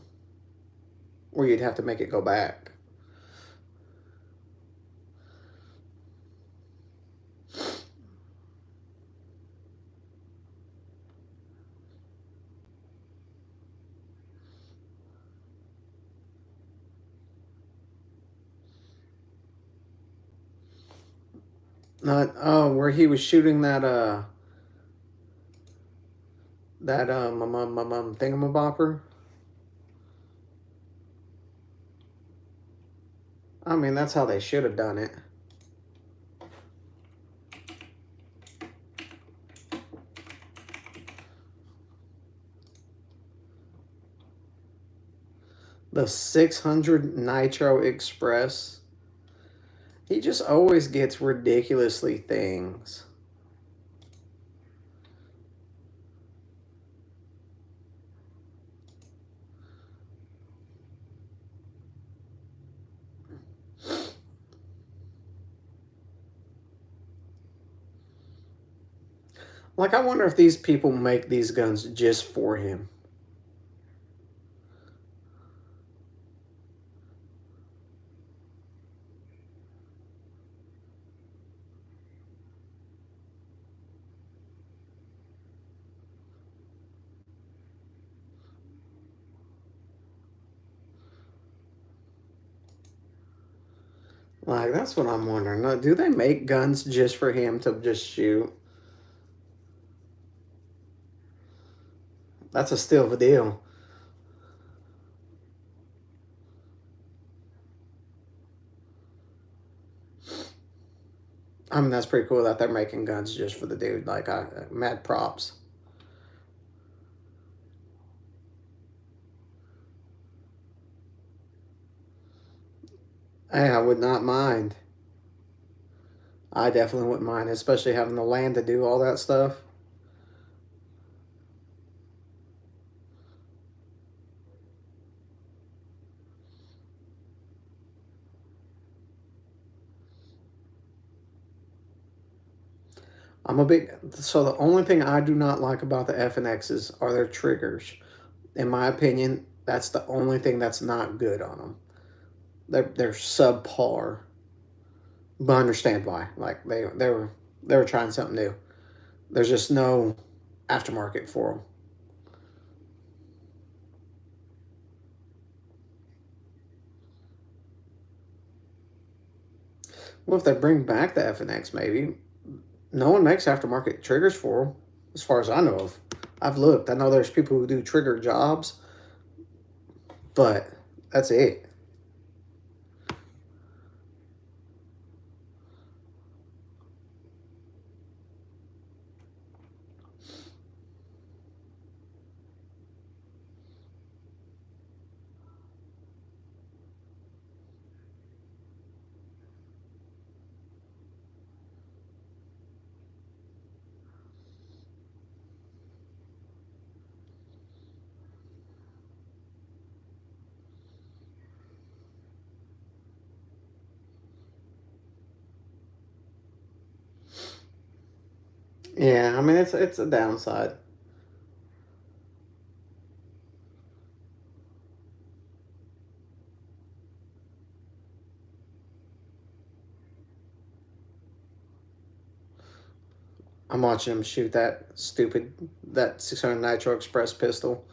or you'd have to make it go back. Not where he was shooting that thingamabopper. I mean, that's how they should have done it. The 600 Nitro Express. He just always gets ridiculously things. Like, I wonder if these people make these guns just for him. Like, that's what I'm wondering. Do they make guns just for him to just shoot? That's a steal of a deal. I mean, that's pretty cool that they're making guns just for the dude. Like, mad props. Hey, I would not mind. I definitely wouldn't mind, especially having the land to do all that stuff. So the only thing I do not like about the FNXs are their triggers. In my opinion, that's the only thing that's not good on them. They're subpar. But I understand why. Like they were trying something new. There's just no aftermarket for them. Well, if they bring back the FNX, maybe. No one makes aftermarket triggers for them, as far as I know of. I've looked. I know there's people who do trigger jobs, but that's it. Yeah, I mean it's a downside. I'm watching him shoot that 600 Nitro Express pistol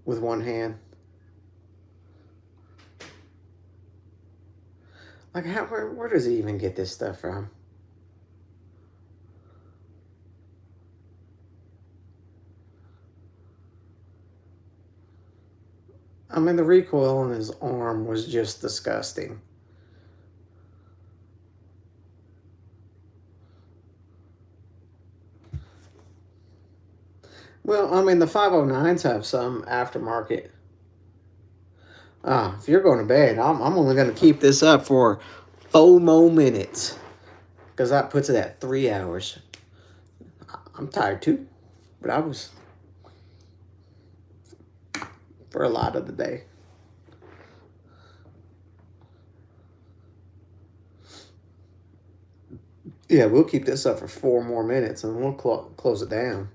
with one hand. Like, where does he even get this stuff from? I mean, the recoil on his arm was just disgusting. Well, I mean, the 509s have some aftermarket. If you're going to bed, I'm only going to keep this up for 4 more minutes. Because that puts it at 3 hours. I'm tired too. But I was for a lot of the day. Yeah, we'll keep this up for 4 more minutes and we'll close it down.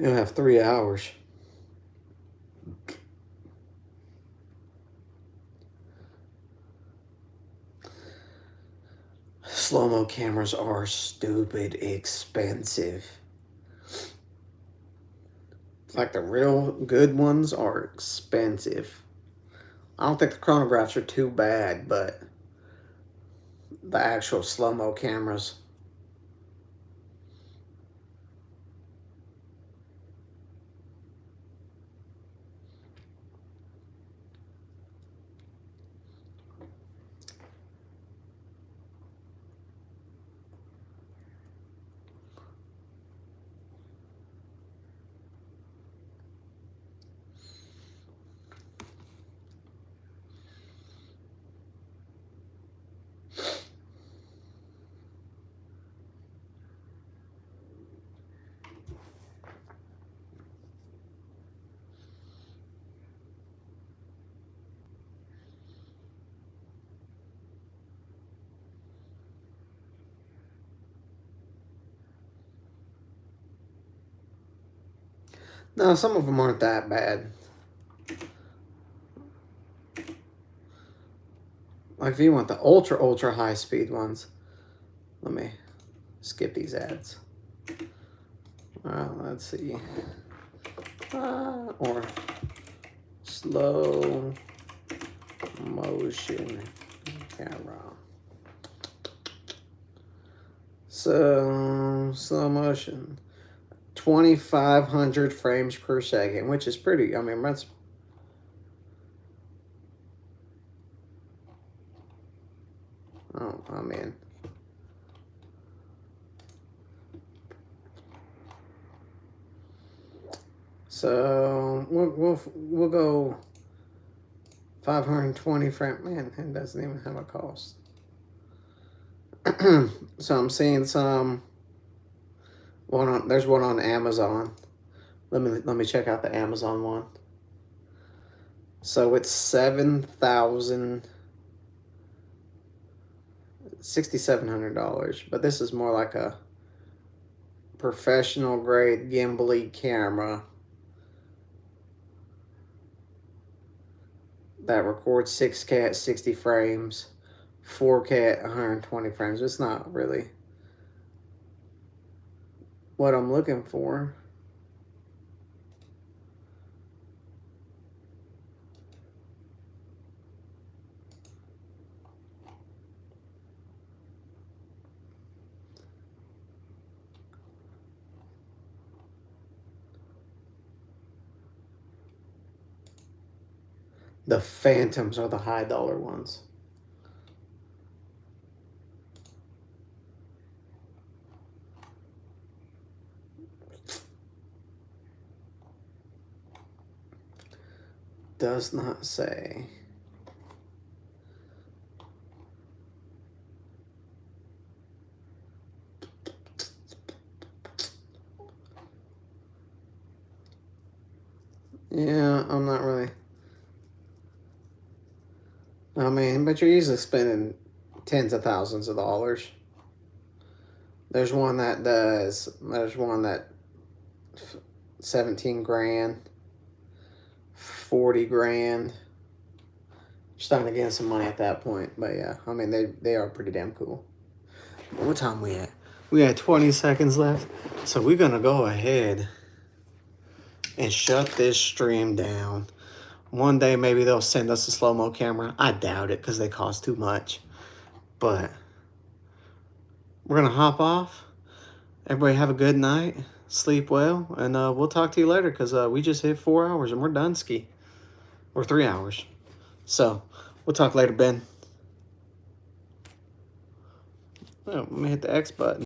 You'll have 3 hours. Slow-mo cameras are stupid expensive. Like the real good ones are expensive. I don't think the chronographs are too bad, but the actual slow-mo cameras. No, some of them aren't that bad. Like if you want the ultra high speed ones, let me skip these ads. Let's see. Or slow motion camera. So slow motion, 2,500 frames per second, which is pretty. I mean, that's. Oh, I'm in. So we'll go 520 frame. Man, it doesn't even have a cost. So I'm seeing some. There's one on Amazon. Let me check out the Amazon one. So it's $6,700, but this is more like a professional grade gimbal camera that records 6K at 60 frames, 4K at 120 frames. It's not really what I'm looking for. The Phantoms are the high dollar ones. Does not say. Yeah, I'm not really. I mean, but you're usually spending tens of thousands of dollars. There's one that 17 grand, 40 grand. You're starting to gain some money at that point. But yeah, I mean, they are pretty damn cool. What time we at? We had 20 seconds left. So we're going to go ahead and shut this stream down. One day maybe they'll send us a slow-mo camera. I doubt it because they cost too much. But we're going to hop off. Everybody have a good night. Sleep well. And we'll talk to you later because we just hit 4 hours and we're done ski. Or 3 hours. So we'll talk later, Ben. Oh, let me hit the X button.